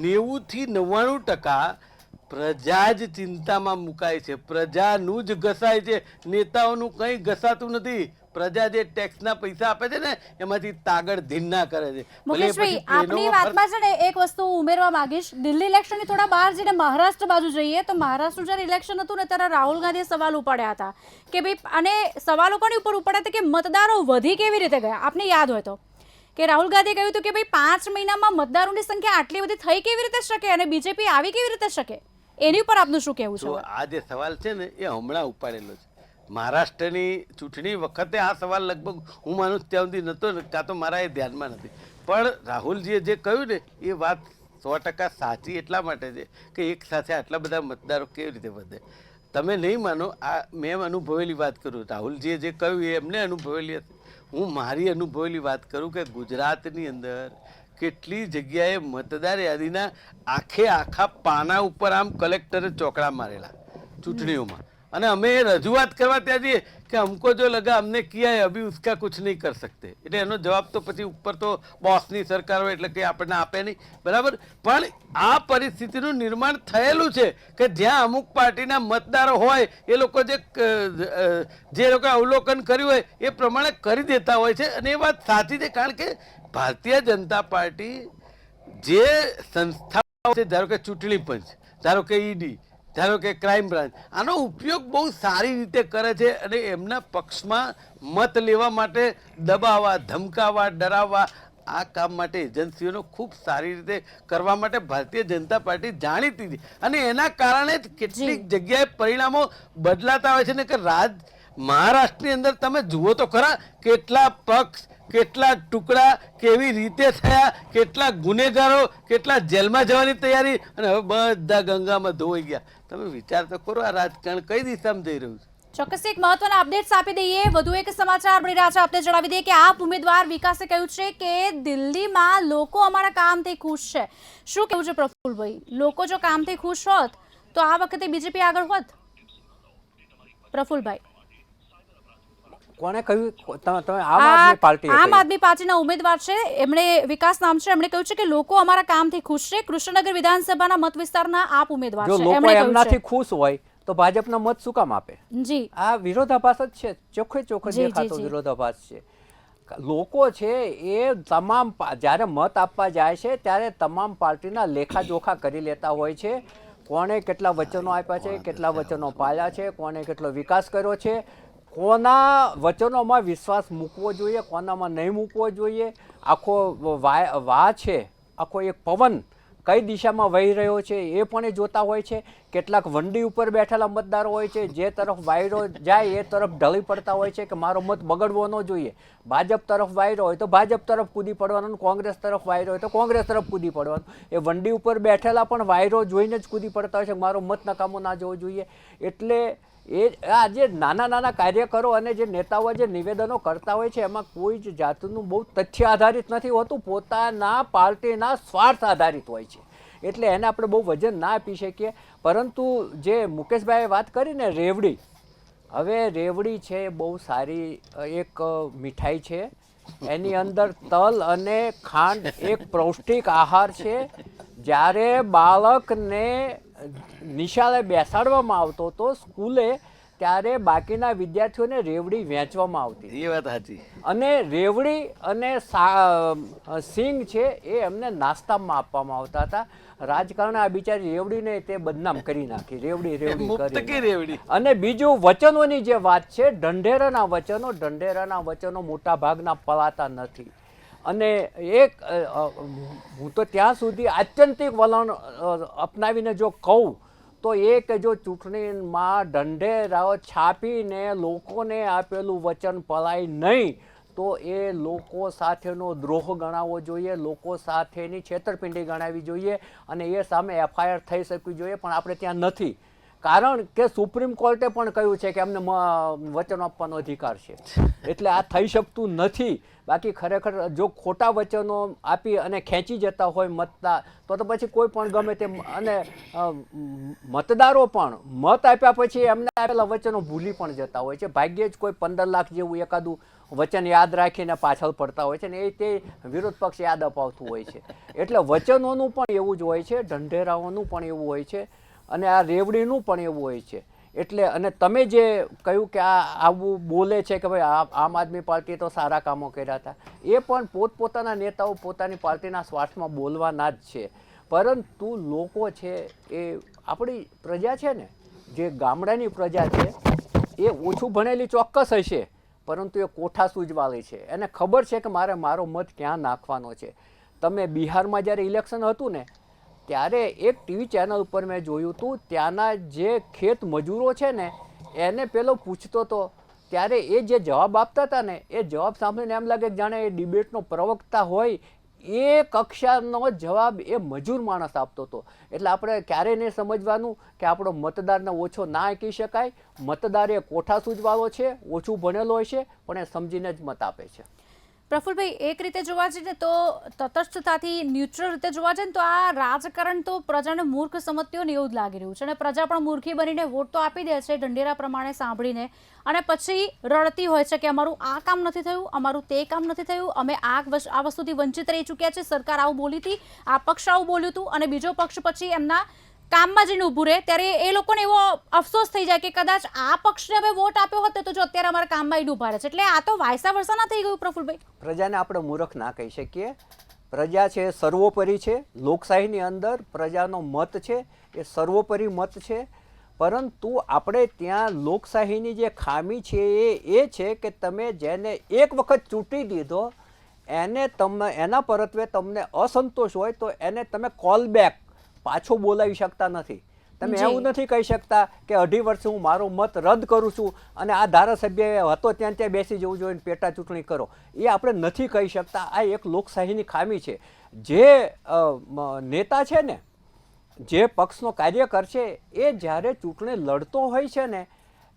90 થી 99% પ્રજા જ ચિંતામાં મુકાય છે. પ્રજાનું જ ઘસાય છે. નેતાઓનું કંઈ ઘસાતું નથી. પ્રજા જે ટેક્સના પૈસા આપે છે ને એમાંથી તાગડ ધીન્ના કરે છે. મુકેશભાઈ આપની વાતમાં છે ને એક વસ્તુ ઉમેરવા માંગીશ. દિલ્હી ઇલેક્શનની થોડા બહાર જઈને મહારાષ્ટ્ર બાજુ જઈએ તો મહારાષ્ટ્ર જ્યારે ઇલેક્શન હતું ને ત્યારે રાહુલ ગાંધીએ સવાલ ઉપાડ્યા હતા કે ભાઈ અને સવાલો કોની ઉપર ઉપાડ્યા હતા કે મતદારો વધી કેવી રીતે ગયા. આપને યાદ હોય તો કે રાહુલ ગાંધીએ કહ્યું હતું કે ભાઈ 5 મહિનામાં મતદારોની સંખ્યા આટલી બધી થઈ કેવી રીતે શકે અને બીજેપી આવી કેવી રીતે શકે. એની ઉપર આપનું શું કહેવું છે? આ જે સવાલ છે ને એ હમણાં ઉપાડેલો છે. મહારાષ્ટ્રની ચૂંટણી વખતે આ સવાલ લગભગ હું માનું ત્યાં સુધી નહોતો કાં તો મારા એ ધ્યાનમાં નથી. પણ રાહુલજીએ જે કહ્યું ને એ વાત 100% સાચી એટલા માટે છે કે એક સાથે આટલા બધા મતદારો કેવી રીતે વધે. તમે નહીં માનો આ મેં અનુભવેલી વાત કરું. રાહુલજીએ જે કહ્યું એ એમને અનુભવેલી હતી. હું મારી અનુભવેલી વાત કરું કે ગુજરાતની અંદર કેટલી જગ્યાએ મતદાર યાદીના આખા પાના ઉપર આમ કલેક્ટરે ચોકડા મારેલા ચૂંટણીઓમાં અને અમે એ રજૂઆત કરવા ત્યાં જઈએ કે અમકો જો લગા અમને કિયા હે અભી ઉસકા કુછ નહીં કર સકતે. એટલે એનો જવાબ તો પછી ઉપર તો બોસની સરકાર હોય એટલે કે આપણને આપે નહીં. બરાબર. પણ આ પરિસ્થિતિનું નિર્માણ થયેલું છે કે જ્યાં અમુક પાર્ટીના મતદારો હોય એ લોકો જે લોકો અવલોકન કર્યું હોય એ પ્રમાણે કરી દેતા હોય છે. અને એ વાત સાચી છે કારણ કે ભારતીય જનતા પાર્ટી જે સંસ્થાઓ છે ધારો કે ચૂંટણી પંચ, ધારો કે ઈડી, ધારો કે ક્રાઇમ બ્રાન્ચ, આનો ઉપયોગ બહુ સારી રીતે કરે છે અને એમના પક્ષમાં મત લેવા માટે દબાવવા, ધમકાવવા, ડરાવવા આ કામ માટે એજન્સીઓનો ખૂબ સારી રીતે કરવા માટે ભારતીય જનતા પાર્ટી જાણીતી છે. અને એના કારણે જ કેટલીક જગ્યાએ પરિણામો બદલાતા હોય છે ને કે મહારાષ્ટ્રની અંદર તમે જુઓ તો ખરા કેટલા પક્ષ, કેટલા ટુકડા, કેવી રીતે થયા, કેટલા ગુનેગારો, કેટલા જેલમાં જવાની તૈયારી અને હવે બધા ગંગામાં ધોઈ ગયા. તમે વિચાર તો કરો આ રાજકારણ કઈ દિશામાં જઈ રહ્યું છે. ચોક્કસ એક મહત્વના અપડેટ્સ આપી દઈએ. વધુ એક સમાચાર મળી રહ્યા છે. આપને જણાવી દઈએ કે આપ ઉમેદવાર વિકાસે કહ્યું છે કે દિલ્હીમાં લોકો અમારા કામથી ખુશ છે. શું કહેવું છે પ્રફુલભાઈ? લોકો જો કામથી ખુશ હોત તો આ વખતે બીજેપી આગળ હોત? પ્રફુલભાઈ કોણે કહ્યું? તમે આમ આદમી પાર્ટી? આમ આદમી પાર્ટીના ઉમેદવાર છે, એમણે વિકાસ નામ છે, એમણે કહ્યું છે કે લોકો અમારા કામથી ખુશ છે. કૃષ્ણનગર વિધાનસભાના મત વિસ્તારના આપ ઉમેદવાર છે. જો લોકો એમનાથી ખુશ હોય તો ભાજપના મત શું કામ આપે? જી આ વિરોધાભાસ જ છે. ચોખ્ખે દેખાતો વિરોધાભાસ છે. લોકો છે એ તમામ જ્યારે મત આપવા જાય છે ત્યારે તમામ પાર્ટીના લેખાજોખા કરી લેતા હોય છે. કોણે કેટલા વચનો આપ્યા છે, કેટલા વચનો પાળ્યા છે, કોણે કેટલો વિકાસ કર્યો છે, કોના વચનોમાં વિશ્વાસ મૂકવો જોઈએ, કોનામાં નહીં મૂકવો જોઈએ. આખો છે, આખો એક પવન કઈ દિશામાં વહી રહ્યો છે એ પણ એ જોતા હોય છે. કેટલાક વંડી ઉપર બેઠેલા મતદારો હોય છે, જે તરફ વાયરો જાય એ તરફ ઢળી પડતા હોય છે કે મારો મત બગડવો ન જોઈએ. ભાજપ તરફ વાયરો હોય તો ભાજપ તરફ કૂદી પડવાનું, કોંગ્રેસ તરફ વાયરો હોય તો કોંગ્રેસ તરફ કૂદી પડવાનું. એ વંડી ઉપર બેઠેલા પણ વાયરો જોઈને જ કૂદી પડતા હોય છે કે મારો મત નકામો ના જવો જોઈએ. એટલે આ જે નાના કાર્યકરો અને જે નેતાઓ જે નિવેદનો કરતા હોય છે એમાં કોઈ જ જાતનું બહુ તથ્ય આધારિત નથી હોતું, પોતાના પાર્ટીના સ્વાર્થ આધારિત હોય છે. એટલે એને આપણે બહુ વજન ના આપી શકીએ. પરંતુ જે મુકેશભાઈએ વાત કરી ને રેવડી, હવે રેવડી છે બહુ સારી એક મીઠાઈ છે. એની અંદર તલ અને ખાંડ એક પૌષ્ટિક આહાર છે. જ્યારે બાળકને નિશાળે બેસાડવામાં આવતો હતો સ્કૂલે, ત્યારે બાકીના વિદ્યાર્થીઓને રેવડી વહેંચવામાં આવતી એ વાત સાચી. અને રેવડી અને સિંગ છે એ એમને નાસ્તામાં આપવામાં આવતા હતા. રાજકારણે આ બિચારી રેવડીને તે બદનામ કરી નાખી, રેવડી મુક્ત કરી. કી રેવડી. અને બીજું વચનોની જે વાત છે, ઢંઢેરાના વચનો મોટા ભાગના પળાતા નથી. અને એક હું તો ત્યાં સુધી આત્યંતિક વલણ અપનાવીને જો કહું તો એ કે જો ચૂંટણીમાં ઢંઢેરાઓ છાપીને લોકોને આપેલું વચન પળાય નહીં તો એ લોકો સાથેનો દ્રોહ ગણાવવો જોઈએ, લોકો સાથેની છેતરપિંડી ગણાવવી જોઈએ અને એ સામે FIR થઈ શકવી જોઈએ. પણ આપણે ત્યાં નથી, કારણ કે સુપ્રીમ કોર્ટે પણ કહ્યું છે કે અમને વચનો આપવાનો અધિકાર છે, એટલે આ થઈ શકતું નથી. બાકી ખરેખર જો ખોટા વચનો આપી અને ખેંચી જતા હોય મતદાર તો પછી કોઈ પણ ગમે તે, અને મતદારો પણ મત આપ્યા પછી એમને આપેલા વચનો ભૂલી પણ જતા હોય છે. ભાગ્યે જ કોઈ 15 લાખ જેવું એકાદું વચન યાદ રાખીને પાછળ પડતા હોય છે ને એ તે વિરોધ પક્ષ યાદ અપાવતું હોય છે. એટલે વચનોનું પણ એવું જ હોય છે, ઢંઢેરાઓનું પણ એવું હોય છે અને આ રેવડીનું પણ એવું હોય છે. એટલે અને તમે જે કહ્યું કે આ આવું બોલે છે કે ભાઈ આમ આદમી પાર્ટીએ તો સારા કામો કર્યા હતા, એ પણ પોતપોતાના નેતાઓ પોતાની પાર્ટીના સ્વાર્થમાં બોલવાના જ છે. પરંતુ લોકો છે એ આપણી પ્રજા છે ને, જે ગામડાની પ્રજા છે એ ઓછું ભણેલી ચોક્કસ હશે, પરંતુ એ કોઠા સૂજવાળી છે. એને ખબર છે કે મારે મારો મત ક્યાં નાખવાનો છે. તમે બિહારમાં જ્યારે ઇલેક્શન હતું ને ત્યારે એક ટીવી ચેનલ ઉપર મેં જોયું હતું, ત્યાંના જે ખેત મજૂરો છે ને એને પેલો પૂછતો હતો, ત્યારે એ જે જવાબ આપતા હતા ને એ જવાબ સાંભળીને એમ લાગે કે જાણે એ ડિબેટનો પ્રવક્તા હોય એ કક્ષાનો જવાબ એ મજૂર માણસ આપતો હતો. એટલે આપણે ક્યારેય નહીં સમજવાનું કે આપણો મતદારને ઓછો ના કહી શકાય. મતદાર એ કોઠા સૂજવાળો છે, ઓછું ભણેલો હોય છે, પણ એ સમજીને જ મત આપે છે. પ્રફુલભાઈ, એક રીતે જોવા જઈએ ને તો તટસ્થતાથી ન્યુટ્રલ રીતે જોવા જઈએ ને તો આ રાજકારણ તો પ્રજાને મૂર્ખ સમજતી ને એવું જ લાગી રહ્યું છે અને પ્રજા પણ મૂર્ખી બનીને વોટ તો આપી દે છે ઢંઢેરા પ્રમાણે સાંભળીને, અને પછી રડતી હોય છે કે અમારું આ કામ નથી થયું, અમારું તે કામ નથી થયું, અમે આ વસ્તુથી વંચિત રહી ચૂક્યા છે, સરકાર આવું બોલી હતી, આ પક્ષ આવું બોલ્યું હતું, અને બીજો પક્ષ પછી એમના કામમાં જઈને ઊભું રહે ત્યારે એ લોકોને એવો અફસોસ થઈ જાય કે કદાચ આ પક્ષને હવે વોટ આપ્યો હોત તો જો અત્યારે અમારા કામમાં જઈને ઊભા રહે છે. એટલે આ તો વાયસા વર્ષા ના થઈ ગયું પ્રફુલભાઈ. પ્રજાને આપણે મૂર્ખ ના કહી શકીએ. પ્રજા છે સર્વોપરી છે. લોકશાહીની અંદર પ્રજાનો મત છે એ સર્વોપરી મત છે. પરંતુ આપણે ત્યાં લોકશાહીની જે ખામી છે એ છે કે તમે જેને એક વખત ચૂંટી દીધો એને એના પરત્વે તમને અસંતોષ હોય તો એને તમે કોલ બેક પાછો બોલાવી શકતા નથી. તમે એવું નથી કહી શકતા કે 2.5 વર્ષ હું મારો મત રદ કરું છું અને આ ધારાસભ્ય હતો ત્યાં બેસી જવું જોઈએ પેટા ચૂંટણી કરો, એ આપણે નથી કહી શકતા. આ એક લોકશાહીની ખામી છે. જે નેતા છે ને, જે પક્ષનો કાર્યકર છે એ જ્યારે ચૂંટણી લડતો હોય છે ને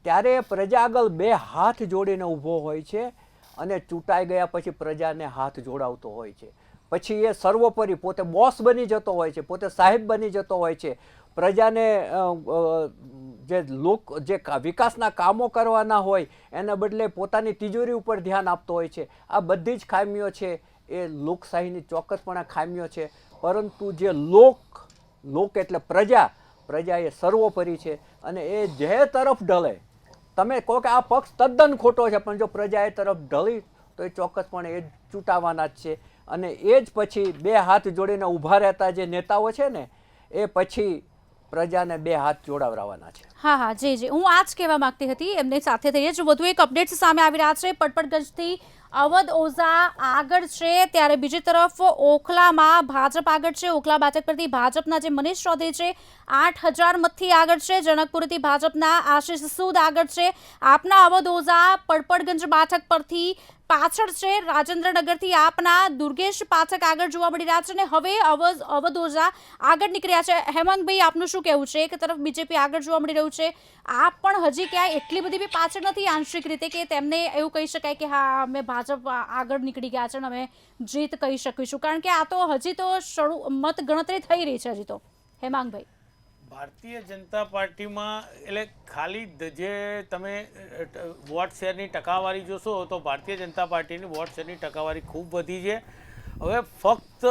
ત્યારે પ્રજા આગળ 2 હાથ જોડીને ઊભો હોય છે અને ચૂંટાઈ ગયા પછી પ્રજાને હાથ જોડાવતો હોય છે. પછી એ સર્વોપરી પોતે બોસ બની જતો હોય છે, પોતે સાહેબ બની જતો હોય છે. પ્રજાને જે વિકાસના કામો કરવાના હોય એના બદલે પોતાની તિજોરી ઉપર ધ્યાન આપતો હોય છે. આ બધી જ ખામીઓ છે એ લોકશાહીની ચોક્કસપણે ખામીઓ છે. પરંતુ જે લોક એટલે પ્રજા એ સર્વોપરી છે અને એ જે તરફ ઢળે, તમે કહો કે આ પક્ષ તદ્દન ખોટો છે પણ જો પ્રજા એ તરફ ઢળી તો એ ચોક્કસપણે એ જ ચૂંટાવાના જ છે. અને એ જ પછી 2 હાથ જોડીને ઊભા રહેતા જે નેતાઓ છે ને એ પછી પ્રજાને 2 હાથ જોડાવવાના છે. હા, જી, હું આ જ કહેવા માંગતી હતી. એમની સાથે થઈએ જ વધુ એક અપડેટ સામે આવી રહ્યા છે. પડપડગંજથી અવધ ઓઝા આગળ છે, ત્યારે બીજી તરફ ઓખલામાં ભાજપ આગળ છે. ઓખલા બેઠક પરથી ભાજપના જે મનીષ ચૌધરી છે 8000 મતથી આગળ છે. જનકપુરથી ભાજપના આશિષ સૂદ આગળ છે. આપના અવધ ઓઝા પડપડગંજ બેઠક પરથી પાછળ છે. રાજેન્દ્રનગરથી આપના દુર્ગેશ પાઠક આગળ જોવા મળી રહ્યા છે અને હવે અવધ ઓઝા આગળ નીકળ્યા છે. હેમંતભાઈ, આપનું શું કહેવું છે? એક તરફ બીજેપી આગળ જોવા મળી રહ્યું છે, આપ પણ હજી ક્યાંય એટલી બધી બી પાછળ નથી આંશિક રીતે કે તેમને એવું કહી શકાય કે હા અમે ભાજપ આગળ નીકળી ગયા છે અને અમે જીત કહી શકીશું, કારણ કે આ તો હજી તો મત ગણતરી થઈ રહી છે હજી તો. હેમાંગભાઈ, ભારતીય જનતા પાર્ટીમાં એટલે ખાલી જે તમે વોટ શેરની ટકાવારી જોશો તો ભારતીય જનતા પાર્ટીની વોટ શેરની ટકાવારી ખૂબ વધી છે. હવે ફક્ત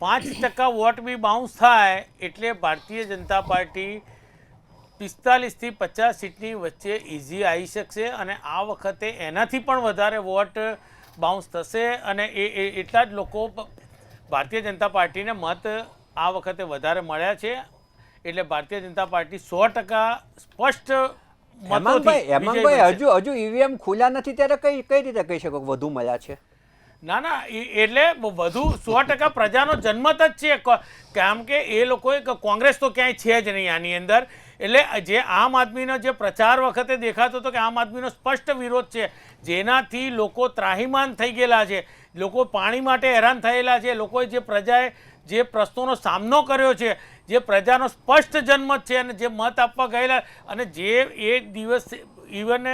5% વોટ બી બાઉન્સ થાય એટલે ભારતીય જનતા પાર્ટી 45 થી 50 સીટની વચ્ચે ઇઝી આવી શકશે અને આ વખતે એનાથી પણ વધારે વોટ બાઉન્સ થશે અને એટલા જ લોકો ભારતીય જનતા પાર્ટીને મત આ વખતે વધારે મળ્યા છે એટલે ભારતીય જનતા પાર્ટી 100% સ્પષ્ટ હેમાંગભાઈ હજુ ઈવીએમ ખુલ્યા નથી ત્યારે કઈ રીતે કહી શકો વધુ મળ્યા છે? ના એટલે વધુ 100% પ્રજાનો જન્મત જ છે, કેમ કે એ લોકોએ કોંગ્રેસ તો ક્યાંય છે જ નહીં આની અંદર. એટલે જે આમ આદમીનો જે પ્રચાર વખતે દેખાતો હતો કે આમ આદમીનો સ્પષ્ટ વિરોધ છે, જેનાથી લોકો ત્રાહિમામ થઈ ગયેલા છે, લોકો પાણી માટે હેરાન થયેલા છે, લોકોએ જે પ્રજાએ જે પ્રશ્નોનો સામનો કર્યો છે, જે પ્રજાનો સ્પષ્ટ જન્મત છે અને જે મત આપવા ગયેલા અને જે એ દિવસ ઇવન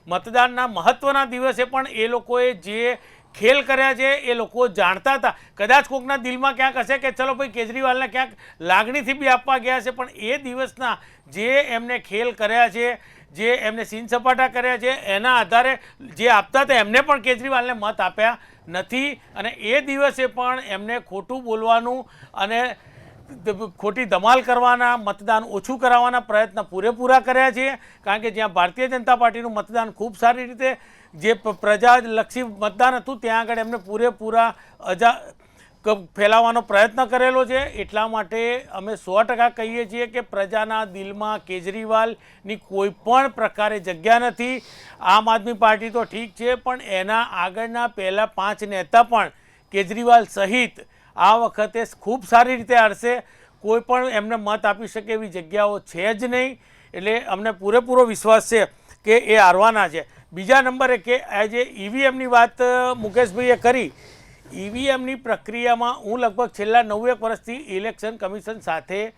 મતદાનના મહત્ત્વના દિવસે પણ એ લોકોએ જે ખેલ કર્યા છે એ લોકો જાણતા હતા. કદાચ કોઈકના દિલમાં ક્યાંક હશે કે ચલો ભાઈ કેજરીવાલને ક્યાંક લાગણીથી બી આપવા ગયા છે, પણ એ દિવસના જે એમને ખેલ કર્યા છે, જે એમને સીન સપાટા કર્યા છે, એના આધારે જે આપતા હતા એમને પણ કેજરીવાલને મત આપ્યા નથી અને એ દિવસે પણ એમને ખોટું બોલવાનું અને ખોટી ધમાલ કરવાના, મતદાન ઓછું કરાવવાના પ્રયત્ન પૂરેપૂરા કર્યા છે. કારણ કે જ્યાં ભારતીય જનતા પાર્ટીનું મતદાન ખૂબ સારી રીતે જે પ્રજાલક્ષી મતદાન હતું ત્યાં આગળ એમને પૂરેપૂરા ફેલાવવાનો પ્રયત્ન કરેલો છે. એટલા માટે અમે 100% કહીએ છીએ કે પ્રજાના દિલમાં કેજરીવાલની કોઈ પણ પ્રકારે જગ્યા નથી. આમ આદમી પાર્ટી તો ઠીક છે, પણ એના આગળના પહેલા 5 નેતા પણ કેજરીવાલ સહિત આ વખતે ખૂબ સારી રીતે હારશે. કોઈ પણ એમને મત આપી શકે એવી જગ્યાઓ છે જ નહીં. એટલે અમને પૂરેપૂરો વિશ્વાસ છે કે એ હારવાના છે. બીજા નંબરે કે આ જે ઈવીએમની વાત મુકેશભાઈએ કરી, ઈવીએમની પ્રક્રિયામાં હું લગભગ છેલ્લા 9 વર્ષથી ઇલેક્શન કમિશન સાથે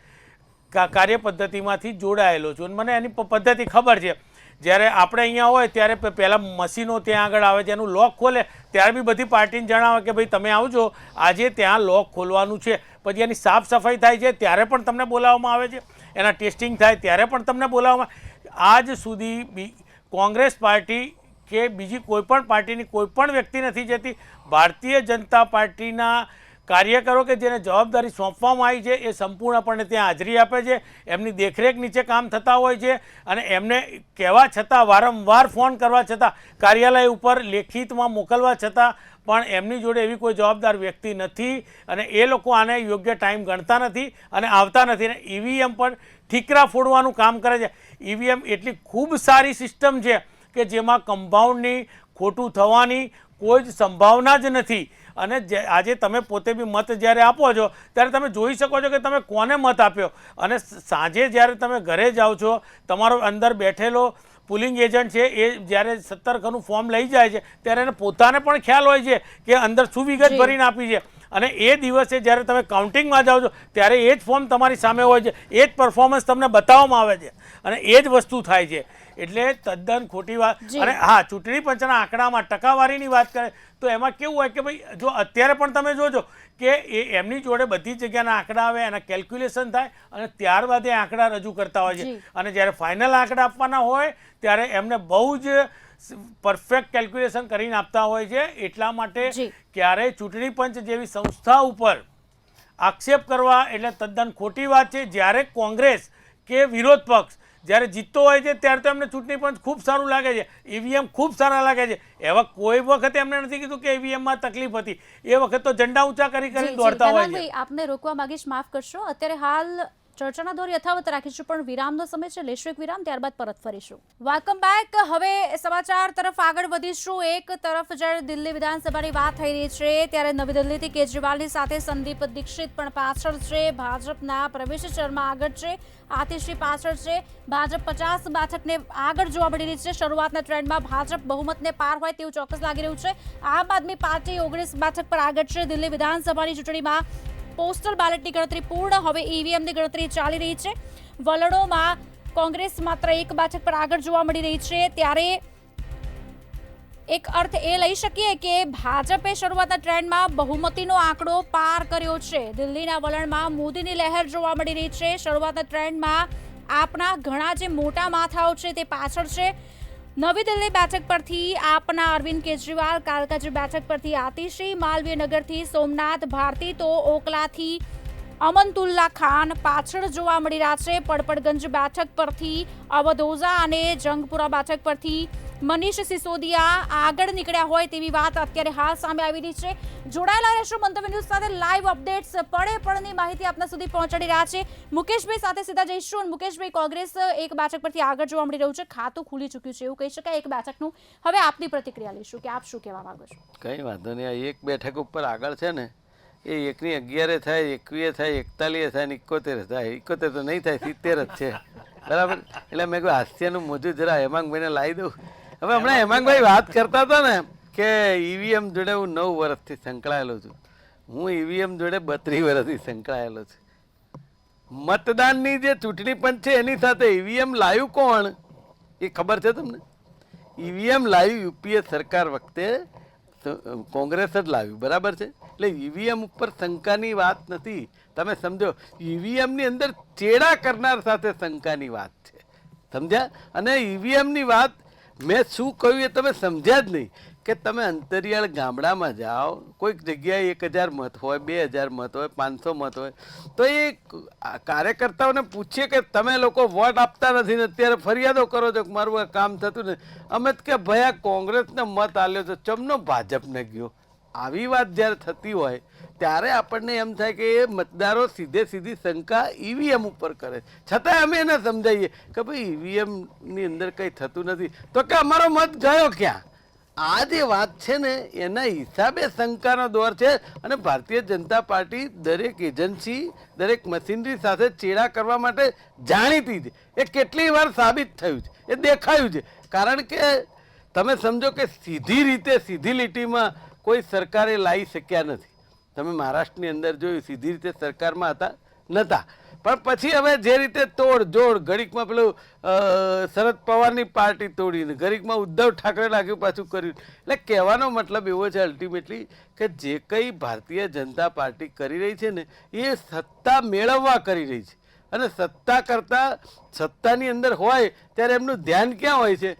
કાર્યપદ્ધતિમાંથી જોડાયેલો છું અને મને એની પદ્ધતિ ખબર છે. જ્યારે આપણે અહીંયા હોય ત્યારે પહેલાં મશીનો ત્યાં આગળ આવે છે, એનું લોક ખોલે ત્યારે બી બધી પાર્ટીને જણાવે કે ભાઈ તમે આવજો, આજે ત્યાં લોક ખોલવાનું છે. પછી એની સાફ સફાઈ થાય છે ત્યારે પણ તમને બોલાવવામાં આવે છે, એના ટેસ્ટિંગ થાય ત્યારે પણ તમને બોલાવવામાં. આજ સુધી કોંગ્રેસ પાર્ટી કે બીજી કોઈ પણ પાર્ટીની કોઈ પણ વ્યક્તિ નથી જતી. ભારતીય જનતા પાર્ટીના કાર્યકરો કે જેને જવાબદારી સોંપવામાં આવી છે એ સંપૂર્ણપણે ત્યાં હાજરી આપે છે, એમની દેખરેખ નીચે કામ થતા હોય છે અને એમને કહેવા છતાં, વારંવાર ફોન કરવા છતાં, કાર્યાલય ઉપર લેખિતમાં મોકલવા છતાં પણ એમની જોડે એવી કોઈ જવાબદાર વ્યક્તિ નથી અને એ લોકો આને યોગ્ય ટાઈમ ગણતા નથી અને આવતા નથી. અને ઈવીએમ પર ઠીકરા ફોડવાનું કામ કરે છે. ઈવીએમ એટલી ખૂબ સારી સિસ્ટમ છે કે જેમાં કમ્પાઉન્ડની ખોટું થવાની કોઈ જ સંભાવના જ નથી. અને આજે તમે પોતે બી મત જ્યારે આપો છો ત્યારે તમે જોઈ શકો છો કે તમે કોને મત આપ્યો અને સાંજે જ્યારે તમે ઘરે જાઓ છો, તમારો અંદર બેઠેલો પુલિંગ એજન્ટ છે એ જ્યારે 17 ફોર્મ લઈ જાય છે ત્યારે એને પોતાને પણ ખ્યાલ હોય છે કે અંદર શું વિગત ભરીને આપી છે અને એ દિવસે જ્યારે તમે કાઉન્ટિંગમાં જાઓ છો ત્યારે એ જ ફોર્મ તમારી સામે હોય છે, એ જ પરફોર્મન્સ તમને બતાવવામાં આવે છે અને એ જ વસ્તુ થાય છે. એટલે તદ્દન ખોટી વાત. અને હા, ચૂંટણી પંચના આંકડામાં ટકાવારીની વાત કરે તો એમાં કેવું હોય કે ભાઈ જો અત્યારે પણ તમે જોજો કે એમની જોડે બધી જગ્યાના આંકડા આવે, એના કેલ્ક્યુલેશન થાય અને ત્યારબાદ એ આંકડા રજૂ કરતા હોય છે અને જ્યારે ફાઇનલ આંકડા આપવાના હોય ત્યારે એમને બહુ જ પરફેક્ટ કેલ્ક્યુલેશન કરીને આપતા હોય છે. એટલા માટે ક્યારેય ચૂંટણી પંચ જેવી સંસ્થા ઉપર આક્ષેપ કરવા એટલે તદ્દન ખોટી વાત છે. જ્યારે કોંગ્રેસ કે વિરોધ પક્ષ જ્યારે જીતતો હોય છે ત્યારે તો એમને ચૂંટણી પંચ ખૂબ સારું લાગે છે, ઈવીએમ ખૂબ સારા લાગે છે. એવા કોઈ વખતે એમને નથી કીધું કે ઈવીએમમાં તકલીફ હતી, એ વખત તો ઝંડા ઊંચા કરી દોડતા હોય છે. આપને રોકવા માંગીશ, માફ કરશો. અત્યારે હાલ ચર્ચાના દોર યથાવત રાખીશું પણ વિરામનો સમય છે, લેશું એક વિરામ, ત્યારબાદ પરત ફરીશું. Welcome back. હવે સમાચાર તરફ આગળ વધીશું. એક તરફ જ્યારે દિલ્હી વિધાનસભાની વાત થઈ રહી છે ત્યારે નવી દિલ્હીથી કેજરીવાલની સાથે સંદીપ દીક્ષિત પણ પાછળ છે. ભાજપના પ્રવેશ શર્મા આગળ છે, આતિશી પાછળ છે. ભાજપ 50 બેઠકને આગળ જોવા મળી રહી છે. શરૂઆતના ટ્રેન્ડમાં ભાજપ બહુમતને પાર હોય તેવું ચોક્કસ લાગી રહ્યું છે. આમ આદમી પાર્ટી 19 બેઠક પર આગળ છે. દિલ્હી વિધાનસભાની ચૂંટણીમાં પોસ્ટલ બેલેટની ગણતરી પૂર્ણ, હવે ઈવીએમની ગણતરી ચાલી રહી છે. વલણોમાં કોંગ્રેસ માત્ર 1 બેઠક પર આગળ જોવા મળી રહી છે. ત્યારે એક અર્થ એ લઈ શકીએ કે ભાજપે શરૂઆતના ટ્રેન્ડમાં બહુમતીનો આંકડો પાર કર્યો છે. દિલ્હીના વલણમાં મોદીની લહેર જોવા મળી રહી છે. શરૂઆતના ટ્રેન્ડમાં આપના ઘણા જે મોટા માથાઓ છે તે પાછળ છે. નવી દિલ્હી બેઠક પરથી આપના અરવિંદ કેજરીવાલ, કાલકાજી બેઠક પરથી આતિશી, માલવીય નગરથી સોમનાથ ભારતી, તો ઓકલાથી અમનતુલ્લા ખાન પાછળ જોવા મળી રહ્યા છે. પડપડગંજ બેઠક પરથી અવધ ઓઝા અને જંગપુરા બેઠક પરથી મનીષ સિસોદિયા આગળ નીકળ્યા હોય તેવી વાત અત્યારે હાલ સામે આવી રહી છે. જોડાયેલા રહેશો મંતવ્ય ન્યૂઝ સાથે. લાઈવ અપડેટ્સ પળની માહિતી આપના સુધી પહોંચાડી રહ્યા છે. મુકેશભાઈ સાથે સીધા જઈશું. અને મુકેશભાઈ, કોંગ્રેસ એક બેઠક પરથી આગળ જોવા મળી રહ્યું છે, ખાતું ખુલી ચૂક્યું છે એવું કહી શકાય એક બેઠકનું. હવે આપની પ્રતિક્રિયા લઈશું કે આપ શું કહેવા માંગો છો? કંઈ વાંધો નહીં. આ એક બેઠક ઉપર આગળ છે ને, એ 1ની 11 થાય, 21 થાય, 41 થાય ને 71 થાય. 71 તો નહીં થાય, 70 જ છે, બરાબર. એટલે મેં કહ્યું હાસ્યનું મોજું જરા હેમાંગભાઈને લાવી દઉં. હવે હમણાં હેમાંગભાઈ વાત કરતા હતા ને કે ઈવીએમ જોડે હું 9 વર્ષથી સંકળાયેલો છું. હું ઈવીએમ જોડે 32 વર્ષથી સંકળાયેલો છું. મતદાનની જે ચૂંટણી પંચ છે એની સાથે ઈવીએમ લાવ્યું કોણ એ ખબર છે તમને? ઈવીએમ લાવ્યું યુપીએ સરકાર વખતે કોંગ્રેસ જ લાવ્યું, બરાબર છે. એટલે ઈવીએમ ઉપર શંકાની વાત નથી, તમે સમજો. ઈવીએમની અંદર ચેડા કરનાર સાથે શંકાની વાત છે, સમજ્યા? અને ઈવીએમની વાત મેં શું કહ્યું એ તમે સમજ્યા જ નહીં. કે તમે અંતરિયાળ ગામડામાં જાઓ, કોઈક જગ્યાએ 1000 મત હોય, 2000 મત હોય, 500 મત હોય, તો એ કાર્યકર્તાઓને પૂછીએ કે તમે લોકો વોટ આપતા નથી ને અત્યારે ફરિયાદો કરો છો કે મારું આ કામ થતું ને. અમે કે ભાઈ આ કોંગ્રેસને મત આલ્યો છે, ચમનો ભાજપને ગયો. આવી વાત જ્યારે થતી હોય ત્યારે આપણને એમ થાય કે એ મતદારો સીધી શંકા ઈવીએમ ઉપર કરે. છતાંય અમે એને સમજાવીએ કે ભાઈ ઈવીએમની અંદર કંઈ થતું નથી, તો કે અમારો મત ગયો ક્યાં? આ જે વાત છે ને એના હિસાબે શંકાનો દોર છે. અને ભારતીય જનતા પાર્ટી દરેક એજન્સી, દરેક મશીનરી સાથે ચેડા કરવા માટે જાણીતી છે. એ કેટલી વાર સાબિત થયું છે, એ દેખાયું છે. કારણ કે તમે સમજો કે સીધી રીતે સીધી લીટીમાં કોઈ સરકારે લાવી શક્યા નથી. તમે મહારાષ્ટ્રની અંદર જોયું, સીધી રીતે સરકારમાં હતા નહોતા. પણ પછી હવે જે રીતે તોડ જોડ, ઘડીકમાં પેલું શરદ પવારની પાર્ટી તોડીને ઘડીકમાં ઉદ્ધવ ઠાકરે લાગ્યું પાછું કર્યું. એટલે કહેવાનો મતલબ એવો છે અલ્ટિમેટલી કે જે કંઈ ભારતીય જનતા પાર્ટી કરી રહી છે ને એ સત્તા મેળવવા કરી રહી છે. અને સત્તા કરતાં સત્તાની અંદર હોય ત્યારે એમનું ધ્યાન ક્યાં હોય છે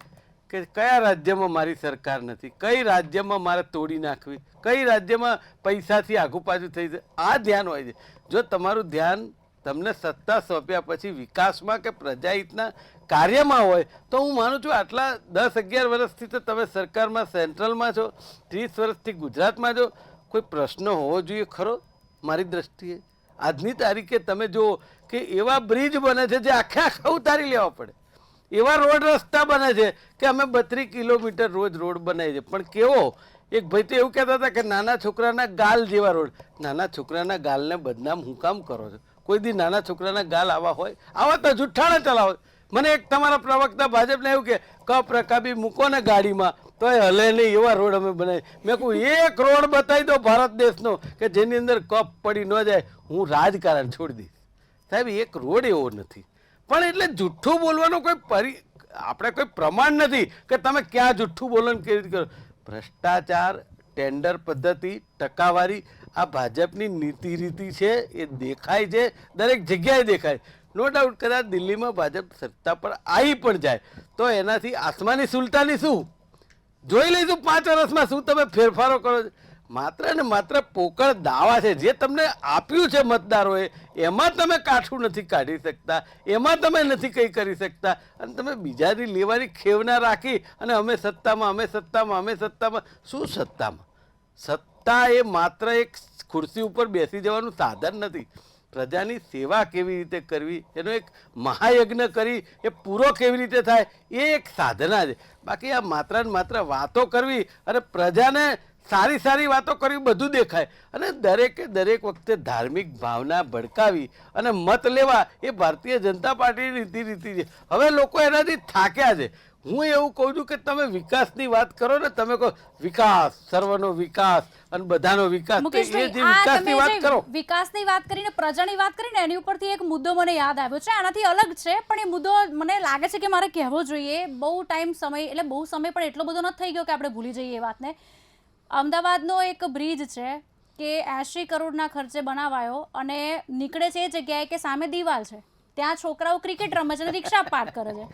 કે કયા રાજ્યમાં મારી સરકાર નથી, કઈ રાજ્યમાં મારે તોડી નાખવી, કઈ રાજ્યમાં પૈસાથી આઘું પાછું થઈ જાય, આ ધ્યાન હોય છે. જો તમારું ધ્યાન તમને સત્તા સોંપ્યા પછી વિકાસમાં કે પ્રજાહિતના કાર્યમાં હોય તો હું માનું છું આટલા 10-11 વર્ષથી તો તમે સરકારમાં સેન્ટ્રલમાં છો, 30 વર્ષથી ગુજરાતમાં છો, કોઈ પ્રશ્ન હોવો જોઈએ ખરો મારી દ્રષ્ટિએ? આજની તારીખે તમે જુઓ કે એવા બ્રિજ બને છે જે આખા ઉતારી લેવા પડે, એવા રોડ રસ્તા બને છે કે અમે 32 કિલોમીટર રોજ રોડ બનાવીએ છીએ. પણ કેવો, એક ભાઈ તો એવું કહેતા હતા કે નાના છોકરાના ગાલ જેવા રોડ. નાના છોકરાના ગાલને બદનામ હું કામ કરો છો? કોઈ દી નાના છોકરાના ગાલ આવા હોય? આવા તો જુઠ્ઠાણા ચલાવો. મને એક તમારા પ્રવક્તા ભાજપને એવું કે કપ રકાબી મૂકો ને ગાડીમાં તો એ હલે નહીં, એવા રોડ અમે બનાવી. મેં કહું એક રોડ બતાવી દો ભારત દેશનો કે જેની અંદર કપ પડી ન જાય, હું રાજકારણ છોડી દઈશ. સાહેબ એક રોડ એવો નથી. પણ એટલે જુઠ્ઠું બોલવાનો કોઈ આપણે કોઈ પ્રમાણ નથી કે તમે ક્યાં જુઠ્ઠું બોલો ને કેવી રીતે કરો. ભ્રષ્ટાચાર, ટેન્ડર પદ્ધતિ, ટકાવારી, આ ભાજપની નીતિ રીતિ છે, એ દેખાય છે, દરેક જગ્યાએ દેખાય. નો ડાઉટ કદાચ દિલ્હીમાં ભાજપ સત્તા પર આવી પણ જાય તો એનાથી આસમાની સુલતાની શું જોઈ લઈશું 5 વર્ષમાં શું તમે ફેરફારો કરો છો. માત્ર ને માત્ર પોકળ દાવા છે. જે તમને આપ્યું છે મતદારોએ એમાં તમે કાઠું નથી કાઢી શકતા, એમાં તમે નથી કંઈ કરી શકતા. અને તમે બીજાની લેવાની ખેવના રાખી અને અમે સત્તામાં, અમે સત્તામાં, અમે સત્તામાં. શું સત્તામાં? સત્તા એ માત્ર એક ખુરશી ઉપર બેસી જવાનું સાધન નથી. પ્રજાની સેવા કેવી રીતે કરવી, એનો એક મહાયજ્ઞ કરી એ પૂરો કેવી રીતે થાય, એ એક સાધના છે. બાકી આ માત્ર ને માત્ર વાતો કરવી અને પ્રજાને સારી સારી વાતો કરવી બધું દેખાય. અને દરેકે દરેક વખતે ધાર્મિક ભાવના ભડકાવી અને મત લેવા એ ભારતીય જનતા પાર્ટીની રીતિ છે. હવે લોકો એનાથી થાક્યા છે. હું એવું કહું છું કે તમે વિકાસની વાત કરો ને, તમે કહો વિકાસ, સર્વનો વિકાસ અને બધાનો વિકાસ, તો એ જે વિકાસની વાત કરો, વિકાસની વાત કરીને પ્રજાની વાત કરીને એની ઉપરથી એક મુદ્દો મને યાદ આવ્યો છે. આનાથી અલગ છે પણ એ મુદ્દો મને લાગે છે કે મારે કહેવો જોઈએ. બહુ સમય પણ એટલો બધો નથી થઈ ગયો કે આપણે ભૂલી જઈએ એ વાતને. અમદાવાદનો એક બ્રિજ છે કે 80 કરોડના ખર્ચે બનાવાયો અને નીકળે છે એ જગ્યાએ કે સામે દિવાલ છે, ત્યાં છોકરાઓ ક્રિકેટ રમે છે અને રિક્ષા પાર્ક કરે છે.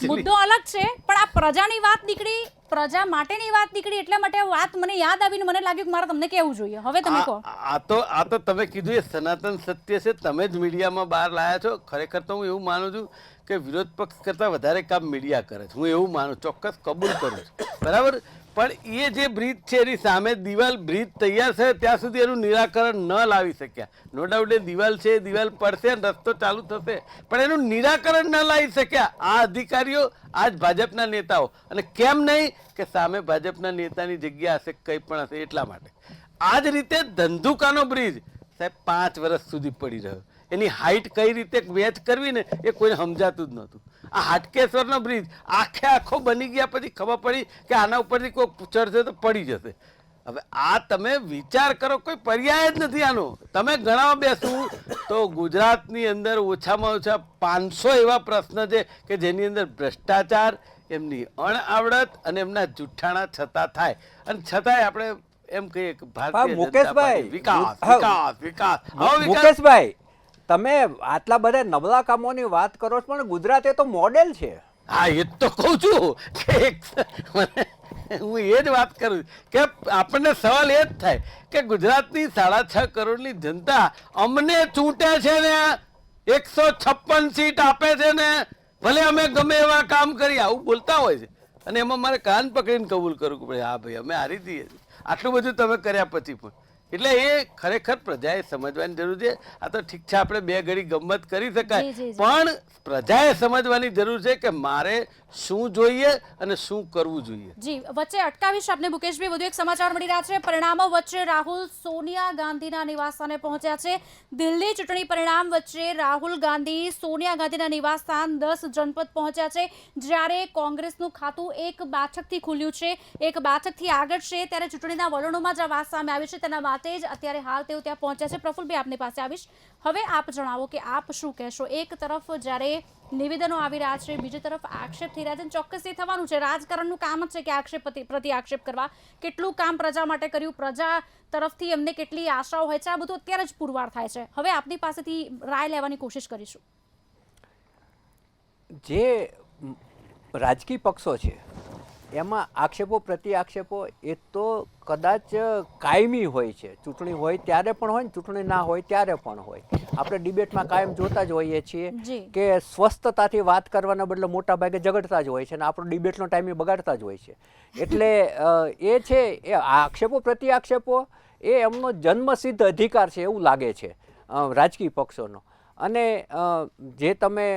મુદ્દો અલગ છે પણ આ પ્રજાની વાત નીકળી પ્રજા માટેની વાત નીકળી એટલા માટે આ વાત મને યાદ આવીને મને લાગ્યું કે મારે તમને કહેવું જોઈએ. હવે તમે કહો. આ તો તમે કીધું એ સનાતન સત્ય છે, તમે જ મીડિયામાં બહાર લાયા છો. ખરેખર તો હું એવું માનું છું કે વિરોધ પક્ષ કરતાં વધારે કામ મીડિયા કરે છે. હું એવું માનું, ચોક્કસ કબૂલ કરું છું, બરાબર. પણ એ જે બ્રિજ છે એની સામે દિવાલ, બ્રિજ તૈયાર છે ત્યાં સુધી એનું નિરાકરણ ન લાવી શક્યા. નો ડાઉટ એ દિવાલ છે, એ દિવાલ પડશે અને રસ્તો ચાલુ થશે, પણ એનું નિરાકરણ ન લાવી શક્યા આ અધિકારીઓ, આ જ ભાજપના નેતાઓ. અને કેમ નહીં કે સામે ભાજપના નેતાની જગ્યા હશે, કંઈ પણ હશે એટલા માટે. આ જ રીતે ધંધુકાનો બ્રિજ સાહેબ 5 વર્ષ સુધી પડી રહ્યો. એની હાઈટ કઈ રીતે મેચ કરવી ને એ કોઈને સમજાતું જ નહોતું. આ હાટકેશ્વરનો બ્રિજ આખો બની ગયા પછી ખબર પડી કે આના ઉપરથી કોઈ ચડશે તો પડી જશે. હવે આ તમે વિચાર કરો, કોઈ પર્યાય જ નથી આનો. તમે ગણાવવા બેસું તો ગુજરાતની અંદર ઓછામાં ઓછા 500 એવા પ્રશ્ન છે કે જેની અંદર ભ્રષ્ટાચાર, એમની અણઆવડત અને એમના જુઠ્ઠાણા છતાં થાય. અને છતાંય આપણે એમ કહીએ કે ભારતીય જનતા પાર્ટી વિકાસ વિકાસ વિકાસ. મુકેશભાઈ, તમે આટલા બધા નબળા કામોની વાત કરો છો, પણ ગુજરાત એ તો મોડેલ છે. હા, એ તો કહું છું કે હું એ જ વાત કરું કે આપણને સવાલ એ જ થાય કે ગુજરાતની 6.5 કરોડની જનતા અમને ચૂંટે છે ને, 156 સીટ આપે છે ને, ભલે અમે ગમે એવા કામ કરી, આવું બોલતા હોય છે. અને એમાં મારે કાન પકડીને કબૂલ કરવું પડે, હા ભાઈ અમે હારી જઈએ. આટલું બધું તમે કર્યા પછી પણ. એટલે એ ખરેખર પ્રજાએ સમજવાની જરૂર છે. આ તો ઠીક છે, આપણે 2 ઘડી ગમત કરી શકાય, પણ પ્રજાએ સમજવાની જરૂર છે કે મારે શું જોઈએ અને શું કરવું જોઈએ. જી, વચ્ચે અટકાવીશ આપને મુકેશભાઈ. વધુ એક સમાચાર મળી રહ્યા છે. પરિણામો વચ્ચે રાહુલ સોનિયા ગાંધીના નિવાસસ્થાને પહોંચ્યા છે. દિલ્હી ચૂંટણી પરિણામ વચ્ચે રાહુલ ગાંધી સોનિયા ગાંધીના નિવાસસ્થાન 10 જનપદ પહોંચ્યા છે. જ્યારે કોંગ્રેસનું ખાતું 1 બેઠકથી ખુલ્યું છે, 1 બેઠકથી આગળ છે, ત્યારે ચૂંટણીના વલણોમાં જે વાત સામે આવી છે તેના માટે જ અત્યારે હાલ તેઓ ત્યાં પહોંચ્યા છે. પ્રફુલભાઈ, આપની પાસે આવીશ. હવે આપ જણાવો કે આપ શું કહેશો. એક તરફ જ્યારે નિવેદનો આવી રહ્યા છે, બીજી તરફ આક્ષેપ થઈ રહ્યા છે. ચોક્કસ એ થવાનું છે, રાજકારણનું કામ જ છે કે આક્ષેપ પ્રતિ આક્ષેપ કરવા. કેટલું કામ પ્રજા માટે કર્યું, પ્રજા તરફથી એમને કેટલી આશાઓ હોય છે, આ બધું અત્યારે જ પુરવાર થાય છે. હવે આપની પાસેથી રાય લેવાની કોશિશ કરીશું. જે રાજકીય પક્ષો છે એમાં આક્ષેપો પ્રતિ આક્ષેપો એ તો કદાચ કાયમી હોય છે. ચૂંટણી હોય ત્યારે પણ હોય ને ચૂંટણી ના હોય ત્યારે પણ હોય. આપણે ડિબેટમાં કાયમ જોતા જ હોઈએ છીએ કે સ્વસ્થતાથી વાત કરવાના બદલે મોટા ભાગે ઝઘડતા જ હોય છે અને આપણો ડિબેટનો ટાઈમ બગાડતા જ હોય છે. એટલે એ છે એ આક્ષેપો પ્રતિ આક્ષેપો એ એમનો જન્મસિદ્ધ અધિકાર છે એવું લાગે છે રાજકીય પક્ષોનો. અને જે તમે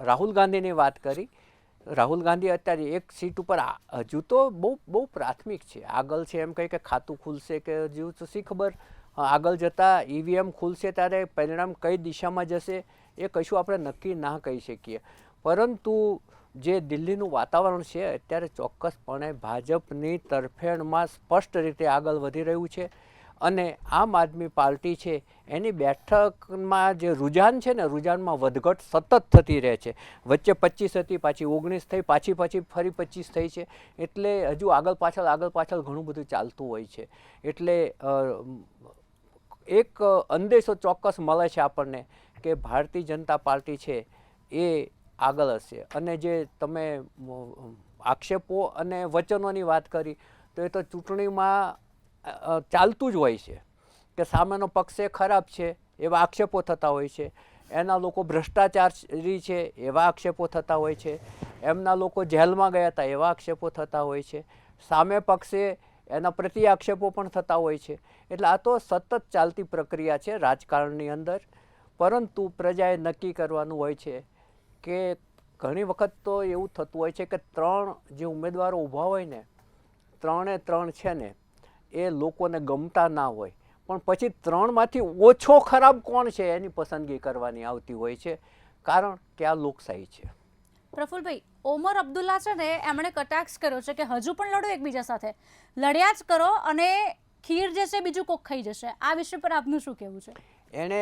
રાહુલ ગાંધીની વાત કરી, રાહુલ ગાંધી અત્યારે 1 સીટ ઉપર હજુ તો બહુ પ્રાથમિક છે. આગળ છે એમ કહે કે ખાતું ખુલશે કે હજુ તો શી ખબર, આગળ જતાં EVM ખુલશે ત્યારે પરિણામ કઈ દિશામાં જશે એ કશું આપણે નક્કી ના કહી શકીએ. પરંતુ જે દિલ્હીનું વાતાવરણ છે અત્યારે ચોક્કસપણે ભાજપની તરફેણમાં સ્પષ્ટ રીતે આગળ વધી રહ્યું છે. અને આમ આદમી પાર્ટી છે એની બેઠકમાં જે રૂઝાન છે ને, રૂઝાનમાં વધઘટ સતત થતી રહે છે. વચ્ચે 25 હતી, પાછી 19 થઈ, પાછી ફરી 25 થઈ છે. એટલે હજુ આગળ પાછળ ઘણું બધું ચાલતું હોય છે. એટલે એક અંદેશો ચોક્કસ મળે છે આપણને કે ભારતીય જનતા પાર્ટી છે એ આગળ હશે. અને જે તમે આક્ષેપો અને વચનોની વાત કરી તો એ તો ચૂંટણીમાં ચાલતું જ હોય છે કે સામેનો પક્ષ એ ખરાબ છે એવા આક્ષેપો થતા હોય છે, એના લોકો ભ્રષ્ટાચારી છે એવા આક્ષેપો થતા હોય છે, એમના લોકો જેલમાં ગયા હતા એવા આક્ષેપો થતા હોય છે, સામે પક્ષે એના પ્રતિ આક્ષેપો પણ થતા હોય છે. એટલે આ તો સતત ચાલતી પ્રક્રિયા છે રાજકારણની અંદર. પરંતુ પ્રજાએ નક્કી કરવાનું હોય છે કે ઘણી વખત તો એવું થતું હોય છે કે 3 જે ઉમેદવારો ઊભા હોય ને, 3 છે ને એ લોકોને ગમતા ના હોય, પણ પછી 3માંથી ઓછો ખરાબ કોણ છે એની પસંદગી કરવાની આવતી હોય છે. કારણ કે આ લોકશાહી છે. પ્રફુલભાઈ, ઓમર અબ્દુલ્લા છે ને એમણે કટાક્ષ કર્યો છે કે હજુ પણ લડો એકબીજા સાથે, લડ્યા જ કરો અને ખીર જે છે બીજું કોક ખાઈ જશે. આ વિષય પર આપનું શું કહેવું છે? એણે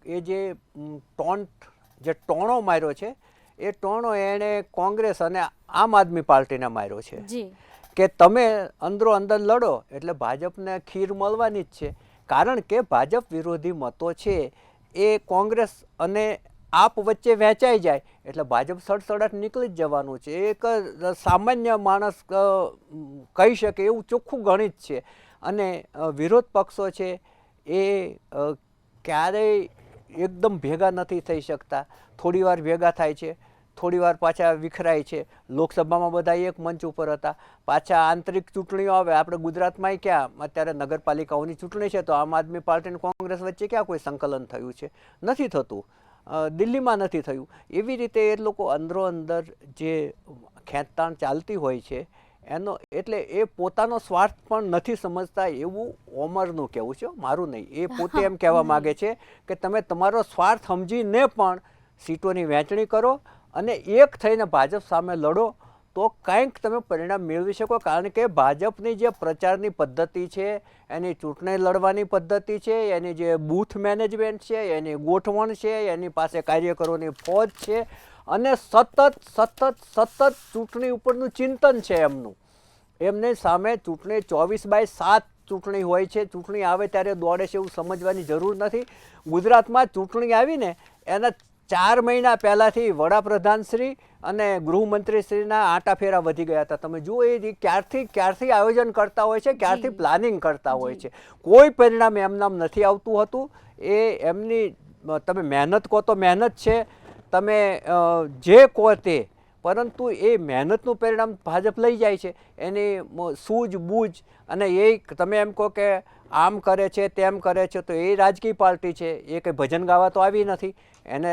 એ જે ટોણો માર્યો છે એ ટોણો એણે કોંગ્રેસ અને આમ આદમી પાર્ટીને માર્યો છે જી કે તમે અંદરો અંદર લડો એટલે ભાજપને ખીર મળવાની જ છે. કારણ કે ભાજપ વિરોધી મતો છે એ કોંગ્રેસ અને આપ વચ્ચે વહેંચાઈ જાય એટલે ભાજપ સડસડાટ નીકળી જ જવાનું છે. એક સામાન્ય માણસ કહી શકે એવું ચોખ્ખું ગણિત છે. અને વિરોધ પક્ષો છે એ ક્યારેય એકદમ ભેગા નથી થઈ શકતા. થોડી વાર ભેગા થાય છે, થોડી વાર પાછા વિખરાય છે. લોકસભામાં બધા એક મંચ ઉપર હતા, પાછા આંતરિક ચૂંટણીઓ આવે. આપણે ગુજરાતમાંય ક્યાં અત્યારે નગરપાલિકાઓની ચૂંટણી છે તો આમ આદમી પાર્ટી અને કોંગ્રેસ વચ્ચે ક્યાં કોઈ સંકલન થયું છે? નથી થતું. દિલ્હીમાં નથી થયું. એવી રીતે એ લોકો અંદરો અંદર જે ખેંચતાણ ચાલતી હોય છે એનો એટલે એ પોતાનો સ્વાર્થ પણ નથી સમજતા એવું ઓમરનું કહેવું છે, મારું નહીં. એ પોતે એમ કહેવા માગે છે કે તમે તમારો સ્વાર્થ સમજીને પણ સીટોની વહેંચણી કરો અને એક થઈને ભાજપ સામે લડો તો કંઈક તમે પરિણામ મેળવી શકો. કારણ કે ભાજપની જે પ્રચારની પદ્ધતિ છે, એની ચૂંટણી લડવાની પદ્ધતિ છે, એની જે બૂથ મેનેજમેન્ટ છે, એની ગોઠવણ છે, એની પાસે કાર્યકરોની ફોજ છે અને સતત ચૂંટણી ઉપરનું ચિંતન છે એમનું. એમને સામે ચૂંટણી 24/7 ચૂંટણી હોય છે. ચૂંટણી આવે ત્યારે દોડે છે એવું સમજવાની જરૂર નથી. ગુજરાતમાં ચૂંટણી આવીને એના 4 મહિના પહેલાંથી વડાપ્રધાનશ્રી અને ગૃહમંત્રીશ્રીના આંટાફેરા વધી ગયા હતા. તમે જુઓ એ ક્યારથી આયોજન કરતા હોય છે, ક્યારથી પ્લાનિંગ કરતા હોય છે. કોઈ પરિણામ એમનામ નથી આવતું હતું. એ એમની તમે મહેનત કહો તો મહેનત છે, તમે જે કહો તે, પરંતુ એ મહેનતનું પરિણામ ભાજપ લઈ જાય છે. એની સૂઝબૂઝ અને એ તમે એમ કહો કે આમ કરે છે તેમ કરે છે તો એ રાજકીય પાર્ટી છે. એ કંઈ ભજન ગાવા તો આવી નથી. એને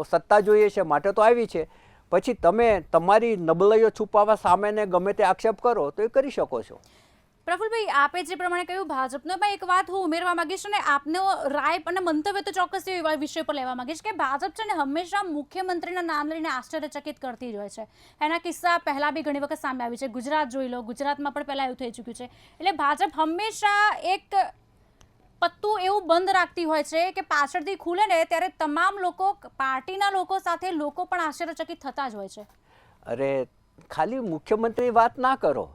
સત્તા જોઈએ છે માટે તો આવી છે. પછી તમે તમારી નબળાઈઓ છુપાવવા સામેને ગમે તે આક્ષેપ કરો તો એ કરી શકો છો. પ્રફુલભાઈ, આપે જે પ્રમાણે કહ્યું ભાજપનો, પણ એક વાત હું ઉમેરવા માંગીશ અને આપનો રાય અને મંતવ્ય તો ચોક્કસ એવા વિષય પર લેવા માંગીશ કે ભાજપ છે ને હંમેશા મુખ્યમંત્રીના નામ લઈને આશ્ચર્યચકિત કરતી જ હોય છે. એના કિસ્સા પહેલાં બી ઘણી વખત સામે આવી છે. ગુજરાત જોઈ લો, ગુજરાતમાં પણ પહેલાં એવું થઈ ચૂક્યું છે. એટલે ભાજપ હંમેશા એક પત્તું એવું બંધ રાખતી હોય છે કે પાછળથી ખુલે ને ત્યારે તમામ લોકો, પાર્ટીના લોકો સાથે લોકો પણ આશ્ચર્યચકિત થતા જ હોય છે. અરે ખાલી મુખ્યમંત્રી વાત ના કરો.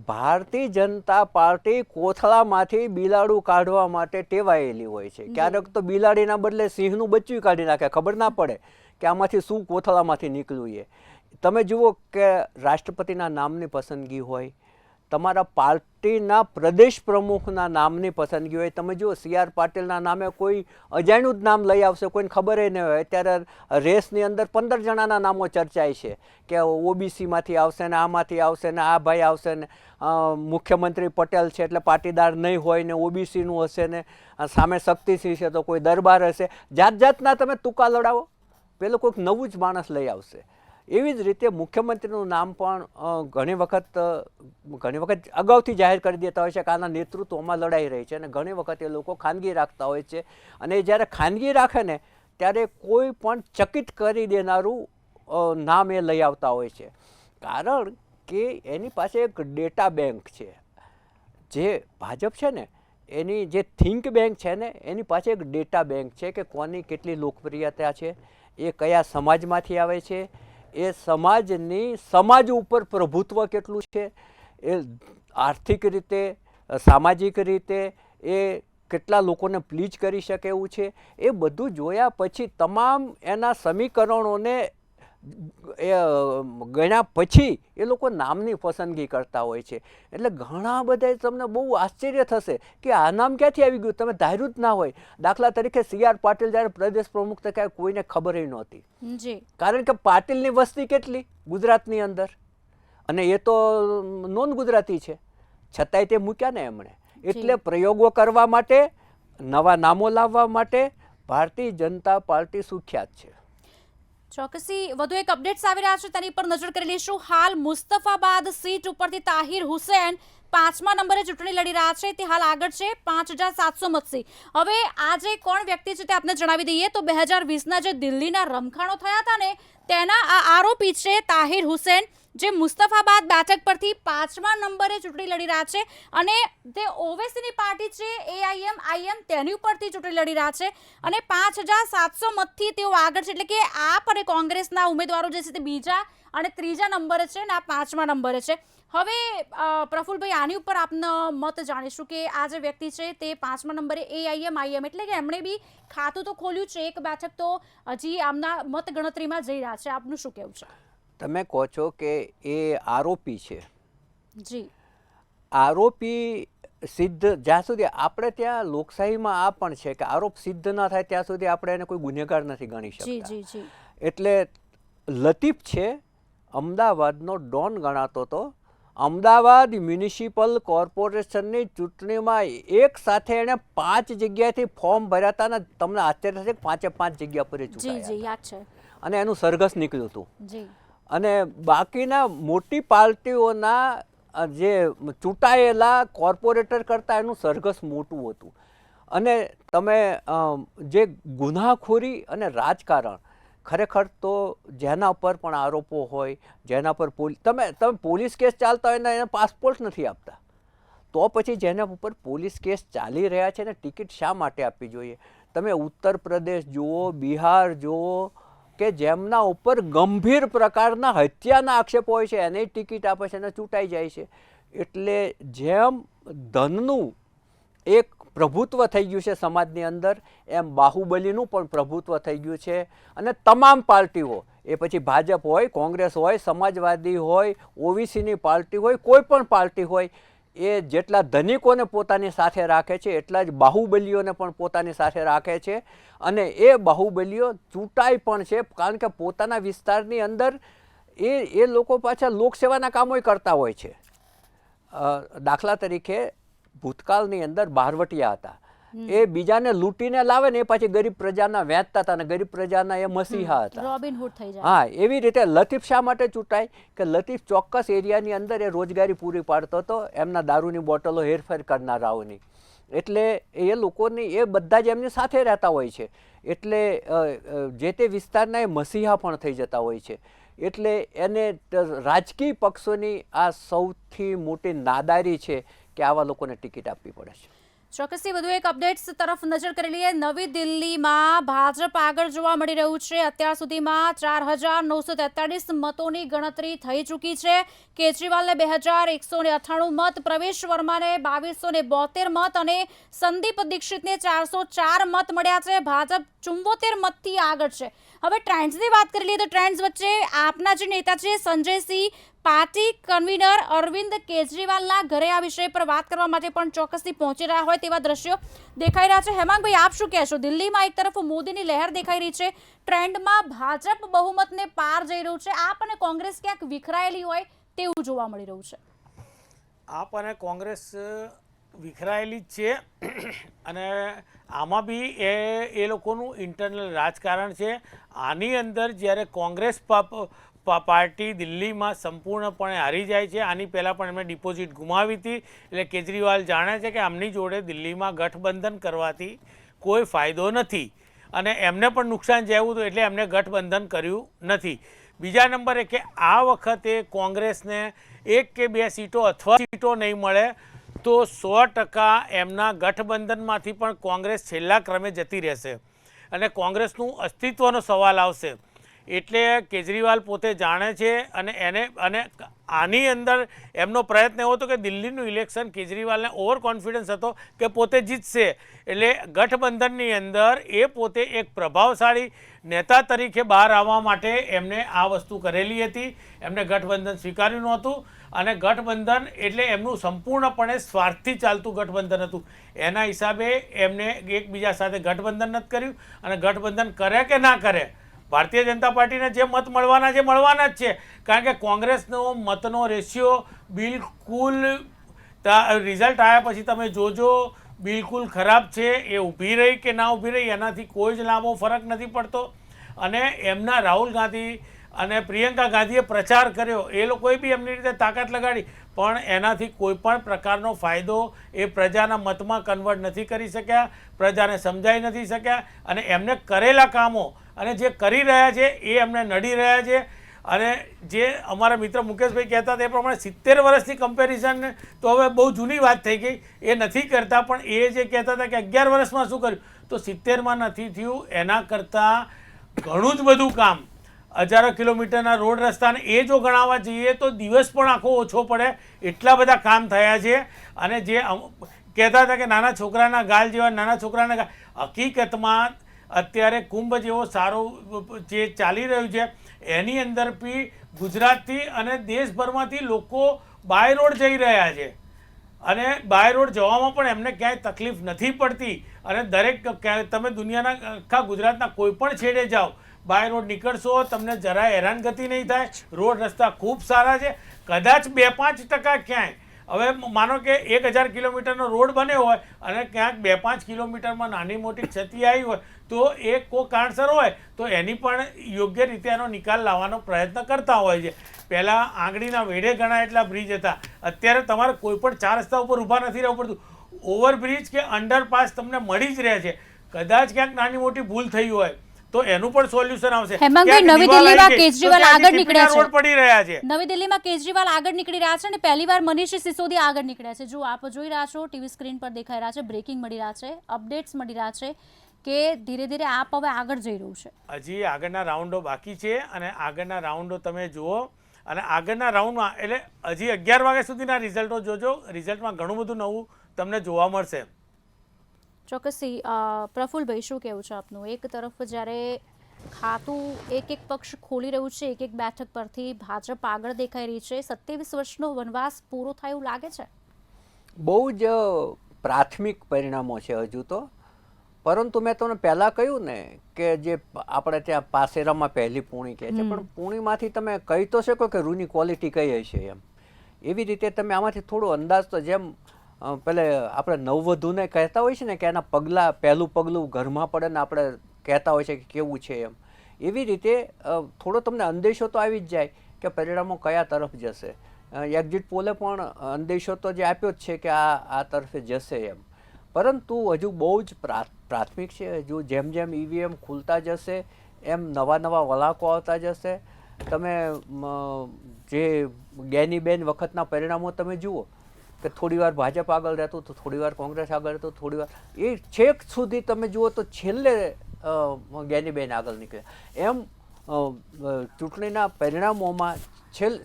ભારતીય જનતા પાર્ટી કોથળામાંથી બિલાડું કાઢવા માટે ટેવાયેલી હોય છે. ક્યારેક તો બિલાડીના બદલે સિંહનું બચ્ચું કાઢી નાખે, ખબર ના પડે કે આમાંથી શું કોથળામાંથી નીકળ્યું. એ તમે જુઓ કે રાષ્ટ્રપતિના નામની પસંદગી હોય, તમારા પાર્ટીના પ્રદેશ પ્રમુખના નામની પસંદગી હોય. તમે જુઓ CR પાટીલના નામે કોઈ અજાણ્યું જ નામ લઈ આવશે, કોઈને ખબર નહીં હોય. અત્યારે રેસની અંદર 15 જણાના નામો ચર્ચાય છે કે OBCમાંથી આવશે ને આમાંથી આવશે ને આ ભાઈ આવશે ને મુખ્યમંત્રી પટેલ છે એટલે પાટીદાર નહીં હોય ને OBCનું હશે ને સામે શક્તિસિંહ છે તો કોઈ દરબાર હશે. જાતના તમે તુકા લડાવો, પેલો કોઈક નવું જ માણસ લઈ આવશે. એવી જ રીતે મુખ્યમંત્રીનું નામ પણ ઘણી વખત અગાઉથી જાહેર કરી દેતા હોય છે કે આના નેતૃત્વમાં લડાઈ રહી છે અને ઘણી વખત એ લોકો ખાનગી રાખતા હોય છે. અને જ્યારે ખાનગી રાખે ને ત્યારે કોઈ પણ ચકિત કરી દેનારું નામ એ લઈ આવતા હોય છે. કારણ કે એની પાસે એક ડેટા બેંક છે. જે ભાજપ છે ને એની જે થિંક બેંક છે ને એની પાસે એક ડેટા બેંક છે કે કોની કેટલી લોકપ્રિયતા છે, એ કયા સમાજમાંથી આવે છે, એ સમાજ ઉપર પ્રભુત્વ કેટલું છે, એ આર્થિક રીતે, સામાજિક રીતે એ કેટલા લોકોને પ્લીઝ કરી શકે એવું છે. એ બધું જોયા પછી તમામ એના સમીકરણોને ગણ્યા પછી એ લોકો નામની પસંદગી કરતા હોય છે. એટલે ઘણા બધા તમને બહુ આશ્ચર્ય થશે કે આ નામ ક્યાંથી આવી ગયું, તમે ધાર્યું જ ના હોય. દાખલા તરીકે CR પાટીલ જ્યારે પ્રદેશ પ્રમુખ તો કાંઈ કોઈને ખબર નહોતી. કારણ કે પાટીલની વસ્તી કેટલી ગુજરાતની અંદર, અને એ તો નોન ગુજરાતી છે, છતાંય તે મૂક્યા ને એમણે. એટલે પ્રયોગો કરવા માટે, નવા નામો લાવવા માટે ભારતીય જનતા પાર્ટી સુખ્યાત છે. ચોક્કસી વધુ એક અપડેટ્સ આવી રહ્યા છે તેની પર નજર કરી લઈશું. હાલ મુસ્તફાબાદ સીટ ઉપરથી તાહિર હુસૈન 5મા નંબરે ચૂંટણી લડી રહ્યા છે. તે હાલ આગળ છે 5700 મતથી. હવે આ જે કોણ વ્યક્તિ છે તે આપને જણાવી દઈએ તો 2020ના જે દિલ્હીના રમખાણો થયા હતા ને તેના આ આરોપી છે તાહિર હુસૈન. જે મુસ્તફાબાદ બેઠક પરથી 5મા નંબરે ચૂંટણી લડી રહ્યા છે અને તે ઓવેસીની પાર્ટી છે AIM તેની ઉપરથી ચૂંટણી લડી રહ્યા છે અને 5700 મતથી તેઓ આગળ છે. એટલે કે આપ અને કોંગ્રેસના ઉમેદવારો જે છે તે બીજા અને ત્રીજા નંબરે છે અને આ 5મા નંબરે છે. હવે પ્રફુલભાઈ, આની ઉપર આપનો મત જાણીશું કે આ જે વ્યક્તિ છે તે 5મા નંબરે AIM એટલે કે એમણે બી ખાતું તો ખોલ્યું છે, એક બેઠક તો હજી આમના મત ગણતરીમાં જઈ રહ્યા છે. આપનું શું કહેવું છે? તમે કહો છો કે એ આરોપી છે. જી, આરોપી સિદ્ધ જ્યાં સુધી આપણે ત્યાં લોકશાહીમાં આ પણ છે કે આરોપ સિદ્ધ ન થાય ત્યાં સુધી આપણે એને કોઈ ગુનેગાર નથી ગણી જી, શકતા. જી, જી. એટલે લતીફ છે, અમદાવાદનો ડોન ગણાતો હતો. અમદાવાદ મ્યુનિસિપલ કોર્પોરેશનની ચૂંટણીમાં એક સાથે એણે 5 જગ્યાએથી ફોર્મ ભર્યા હતા અને તમને આશ્ચર્ય થશે કે 5 જગ્યા પર જી, ચૂંટાયા જી, યાદ છે. અને એનું સરઘસ નીકળ્યું હતું. જી, અને બાકીના મોટી પાર્ટીઓના જે ચૂંટાયેલા કોર્પોરેટર કરતાં એનું સરઘસ મોટું હતું. અને તમે જે ગુનાખોરી અને રાજકારણ, ખરેખર તો જેના પર પણ આરોપો હોય, જેના પર તમે પોલીસ કેસ ચાલતા હોય ને એને પાસપોર્ટ નથી આપતા, તો પછી જેના ઉપર પોલીસ કેસ ચાલી રહ્યા છે ને ટિકિટ શા માટે આપવી જોઈએ? તમે ઉત્તર પ્રદેશ જુઓ, બિહાર જુઓ કે જેમના ઉપર ગંભીર પ્રકારના હત્યાના આક્ષેપો હોય છે એને ટિકિટ આપે છે અને ચૂંટાઈ જાય છે. એટલે જેમ ધનનું એક પ્રભુત્વ થઈ ગયું છે સમાજની અંદર, એમ બાહુબલીનું પણ પ્રભુત્વ થઈ ગયું છે. અને તમામ પાર્ટીઓ, એ પછી ભાજપ હોય, કોંગ્રેસ હોય, સમાજવાદી હોય, ઓબીસીની પાર્ટી હોય, કોઈ પણ પાર્ટી હોય, એ જેટલા ધનિકોને પોતાની સાથે રાખે છે એટલા જ બાહુબલીઓને પણ પોતાની સાથે રાખે છે. અને એ બાહુબલીઓ ચૂંટાય પણ છે, કારણ કે પોતાના વિસ્તારની અંદર એ લોકો પાછા લોકસેવાના કામોય કરતા હોય છે. દાખલા તરીકે ભૂતકાળની અંદર બારવટિયા હતા, એ બીજાને લૂંટીને લાવે ને એ પાછી ગરીબ પ્રજાના વેચતા હતા અને ગરીબ પ્રજાના એ મસીહા હતા. રોબિનહુડ થઈ જાય. હા, એવી રીતે લતીફ શા માટે ચૂંટાય કે લતીફ ચોક્કસ એરિયાની અંદર એ રોજગારી પૂરી પાડતો હતો એમના દારૂની બોટલો હેરફેર કરનારાઓની. એટલે એ લોકોની એ બધા જ એમની સાથે રહેતા હોય છે. એટલે જે તે વિસ્તારના એ મસીહા પણ થઈ જતા હોય છે. એટલે એને રાજકીય પક્ષોની આ સૌથી મોટી નાદારી છે કે આવા લોકોને ટિકિટ આપવી પડે છે. ચોક્કસથી વધુ એક અપડેટ્સ તરફ નજર કરી લઈએ. નવી દિલ્હીમાં ભાજપ આગળ જોવા મળી રહ્યું છે. અત્યાર સુધીમાં 4943 મતોની ગણતરી થઈ ચૂકી છે. કેજરીવાલને 2198 મત, પ્રવેશ વર્માને 2272 મત અને સંદીપ દીક્ષિતને 404 મત મળ્યા છે. ભાજપ 74 મતથી આગળ છે. હવે ટ્રેન્ડ્સની વાત કરી લઈએ તો ટ્રેન્ડ્સ વચ્ચે આપના જે નેતા છે સંજયસિંહ, પાર્ટી કન્વીનર અરવિંદ કેજરીવાલના ઘરે આ વિષય પર વાત કરવા માટે પણ ચોક્કસથી પહોંચી રહ્યા હોય તેવા દ્રશ્યો દેખાઈ રહ્યા છે. હેમાંગભાઈ, આપ શું કહેશો? દિલ્હીમાં એક તરફ મોદીની લહેર દેખાઈ રહી છે, ટ્રેન્ડમાં ભાજપ બહુમતને પાર જઈ રહ્યું છે. આપ અને કોંગ્રેસ ક્યાંક વિખરાયેલી હોય તેવું જોવા મળી રહ્યું છે. આપ અને કોંગ્રેસ વિખરાયેલી જ છે અને આમાં બી એ લોકોનું ઇન્ટરનલ રાજકારણ છે. આની અંદર જ્યારે કોંગ્રેસ પાર્ટી દિલ્હીમાં સંપૂર્ણપણે હારી જાય છે, આની પહેલાં પણ એમણે ડિપોઝિટ ગુમાવી હતી, એટલે કેજરીવાલ જાણે છે કે આમની જોડે દિલ્હીમાં ગઠબંધન કરવાથી કોઈ ફાયદો નથી અને એમને પણ નુકસાન જવું હતું, એટલે એમને ગઠબંધન કર્યું નથી. બીજા નંબરે કે આ વખતે કોંગ્રેસને 1 કે 2 સીટો અથવા સીટો નહીં મળે તો 100% એમના ગઠબંધનમાંથી પણ કોંગ્રેસ છેલ્લા ક્રમે જતી રહેશે અને કોંગ્રેસનું અસ્તિત્વનો સવાલ આવશે. એટલે કેજરીવાલ પોતે જાણે છે અને આની અંદર એમનો પ્રયત્ન એવો હતો કે દિલ્હીનું ઇલેક્શન કેજરીવાલને ઓવર કોન્ફિડન્સ હતો કે પોતે જીતશે, એટલે ગઠબંધનની અંદર એ પોતે એક પ્રભાવશાળી નેતા તરીકે બહાર આવવા માટે એમને આ વસ્તુ કરેલી હતી. એમને ગઠબંધન સ્વીકાર્યું નહોતું અને ગઠબંધન એટલે એમનું સંપૂર્ણપણે સ્વાર્થથી ચાલતું ગઠબંધન હતું. એના હિસાબે એમને એકબીજા સાથે ગઠબંધન નથી કર્યું અને ગઠબંધન કરે કે ના કરે, ભારતીય જનતા પાર્ટીને જે મત મળવાના છે મળવાના જ છે, કારણ કે કોંગ્રેસનો મતનો રેશિયો બિલકુલ રિઝલ્ટ આવ્યા પછી તમે જોજો બિલકુલ ખરાબ છે. એ ઊભી રહી કે ના ઊભી રહી એનાથી કોઈ જ લાંબો ફરક નથી પડતો. અને એમના રાહુલ ગાંધી અને પ્રિયંકા ગાંધીએ પ્રચાર કર્યો, એ લોકોએ બી એમની રીતે તાકાત લગાડી, પણ એનાથી કોઈ પણ પ્રકારનો ફાયદો એ પ્રજાના મતમાં કન્વર્ટ નથી કરી શક્યા, પ્રજાને સમજાઈ નથી શક્યા અને એમને કરેલા કામો અને જે કરી રહ્યા છે એ એમને નડી રહ્યા છે. અને જે અમારા મિત્ર મુકેશભાઈ કહેતા તે પ્રમાણે 70 વર્ષની કમ્પેરિઝન તો હવે બહુ જૂની વાત થઈ ગઈ, એ નથી કરતા. પણ એ જે કહેતા હતા કે 11 વર્ષમાં શું કર્યું, તો 70માં નથી થયું. એના કરતાં ઘણું જ બધું કામ, હજારો કિલોમીટરના રોડ રસ્તાને એ જો ગણાવવા જઈએ તો દિવસ પણ આખો ઓછો પડે, એટલા બધા કામ થયા છે. અને જે કહેતા હતા કે નાના છોકરાના ગાલ જેવા, નાના છોકરાના ગાલ, હકીકતમાં અત્યારે કુંભ જેવો સારો જે ચાલી રહ્યું છે એની અંદર બી ગુજરાતથી અને દેશભરમાંથી લોકો બાય રોડ જઈ રહ્યા છે. અને બાય રોડ જવામાં પણ એમને ક્યાંય તકલીફ નથી પડતી. અને દરેક તમે દુનિયાના આખા ગુજરાતના કોઈ પણ છેડે જાઓ, બાય રોડ નીકળશો તમને જરાય હેરાનગતિ નહીં થાય. રોડ રસ્તા ખૂબ સારા છે. કદાચ 2-5% ક્યાંય, હવે માનો કે 1000 કિલોમીટરનો રોડ બન્યો હોય અને ક્યાંક 2-5 કિલોમીટરમાં નાની મોટી ક્ષતિ આવી હોય તો એ કોઈ કારણસર હોય તો એની પણ યોગ્ય રીતે એનો નિકાલ લાવવાનો પ્રયત્ન કરતા હોય છે. પહેલાં આંગળીના વેઢે ઘણા એટલા બ્રિજ હતા, અત્યારે તમારે કોઈ પણ 4 રસ્તા ઉપર ઊભા નથી રહેવું પડતું. ઓવરબ્રિજ કે અંડરપાસ તમને મળી જ રહે છે. કદાચ ક્યાંક નાની મોટી ભૂલ થઈ હોય તો એનું પણ સોલ્યુશન આવશે. હેમાંગભાઈ, નવી દિલ્હીમાં કેજરીવાલ આગળ નીકળ્યા છે. રોડ પડી રહ્યા છે. નવી દિલ્હીમાં કેજરીવાલ આગળ નીકળી રહ્યા છે અને પહેલીવાર મનીષ સિસોદિયા આગળ નીકળ્યા છે. જો આપ જોઈ રહ્યા છો, ટીવી સ્ક્રીન પર દેખાઈ રહ્યા છે, બ્રેકિંગ મળી રહ્યા છે, અપડેટ્સ મળી રહ્યા છે કે ધીરે ધીરે આપ હવે આગળ જઈ રહ્યું છે. હજી આગળના રાઉન્ડો બાકી છે અને આગળના રાઉન્ડો તમે જુઓ. અને આગળના રાઉન્ડમાં એટલે હજી 11 વાગ્યા સુધીના રિઝલ્ટો જોજો. રિઝલ્ટમાં ઘણું બધું નવું તમને જોવા મળશે. ચોક્કસથી. પ્રફુલભાઈ, શું કહેવું છે આપનું? એક તરફ જ્યારે ખાતું એક પક્ષ ખોલી રહ્યું છે, એક બેઠક પરથી ભાજપ આગળ દેખાઈ રહી છે, 27 વર્ષનો વનવાસ પૂરો થાય એવું લાગે છે? બહુ જ પ્રાથમિક પરિણામો છે હજુ તો. પરંતુ મેં તમને પહેલાં કહ્યું ને કે જે આપણે ત્યાં પાસેરામાં પહેલી પૂણી કહે છે, પણ પૂણીમાંથી તમે કહી તો શકો કે રૂની ક્વોલિટી કઈ હશે એમ. એવી રીતે તમે આમાંથી થોડો અંદાજ તો, જેમ પેલે આપણે નવવધુને કહેતા હોય છે ને કે એના પગલાં, પહેલું પગલું ઘરમાં પડે ને આપણે કહેતા હોય છે કે કેવું છે એમ, એવી રીતે થોડો તમને અંદેશો તો આવી જ જાય કે પરિણામો કયા તરફ જશે. એક્ઝિટ પોલે પણ અંદેશો તો જે આપ્યો જ છે કે આ તરફે જશે એમ. પરંતુ હજુ બહુ જ પ્રાથમિક છે. હજુ જેમ જેમ ઈવીએમ ખુલતા જશે એમ નવા નવા વળાંકો આવતા જશે. તમે જે જ્ઞાનીબેન વખતના પરિણામો તમે જુઓ કે થોડીવાર ભાજપ આગળ રહેતું તો થોડીવાર કોંગ્રેસ આગળ રહેતું, થોડીવાર એ છેક સુધી તમે જુઓ તો છેલ્લે જ્ઞાનીબેન આગળ નીકળ્યા. એમ ચૂંટણીના પરિણામોમાં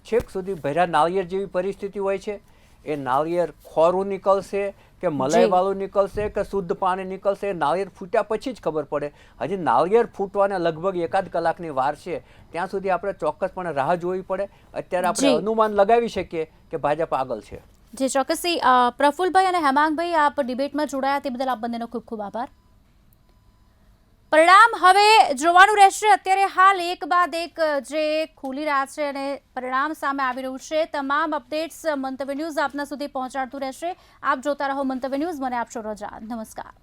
છેક સુધી ભર્યા નાળિયેર જેવી પરિસ્થિતિ હોય છે. એ નાળિયેર ખોરું નીકળશે કે મલાઈવાળું નીકળશે કે શુદ્ધ પાણી નીકળશે, નાળિયેર ફૂટ્યા પછી જ ખબર પડે. હજી નાળિયેર ફૂટવાને લગભગ 1 કલાકની વાર છે. ત્યાં સુધી આપણે ચોક્કસપણે રાહ જોવી પડે. અત્યારે આપણે અનુમાન લગાવી શકીએ કે ભાજપ આગળ છે. જી ચોક્કસથી. પ્રફુલભાઈ અને હેમાંગભાઈ, આપ ડિબેટમાં જોડાયા તે બદલ આપ બંનેનો ખૂબ ખૂબ આભાર. પરિણામ હવે જોવાનું રહેશે. અત્યારે હાલ એક બાદ એક જે ખુલી રહ્યા છે અને પરિણામ સામે આવી રહ્યું છે. તમામ અપડેટ્સ મંતવ્ય ન્યૂઝ આપના સુધી પહોંચાડતું રહેશે. આપ જોતા રહો મંતવ્ય ન્યૂઝ. મને આપશો રજા. નમસ્કાર.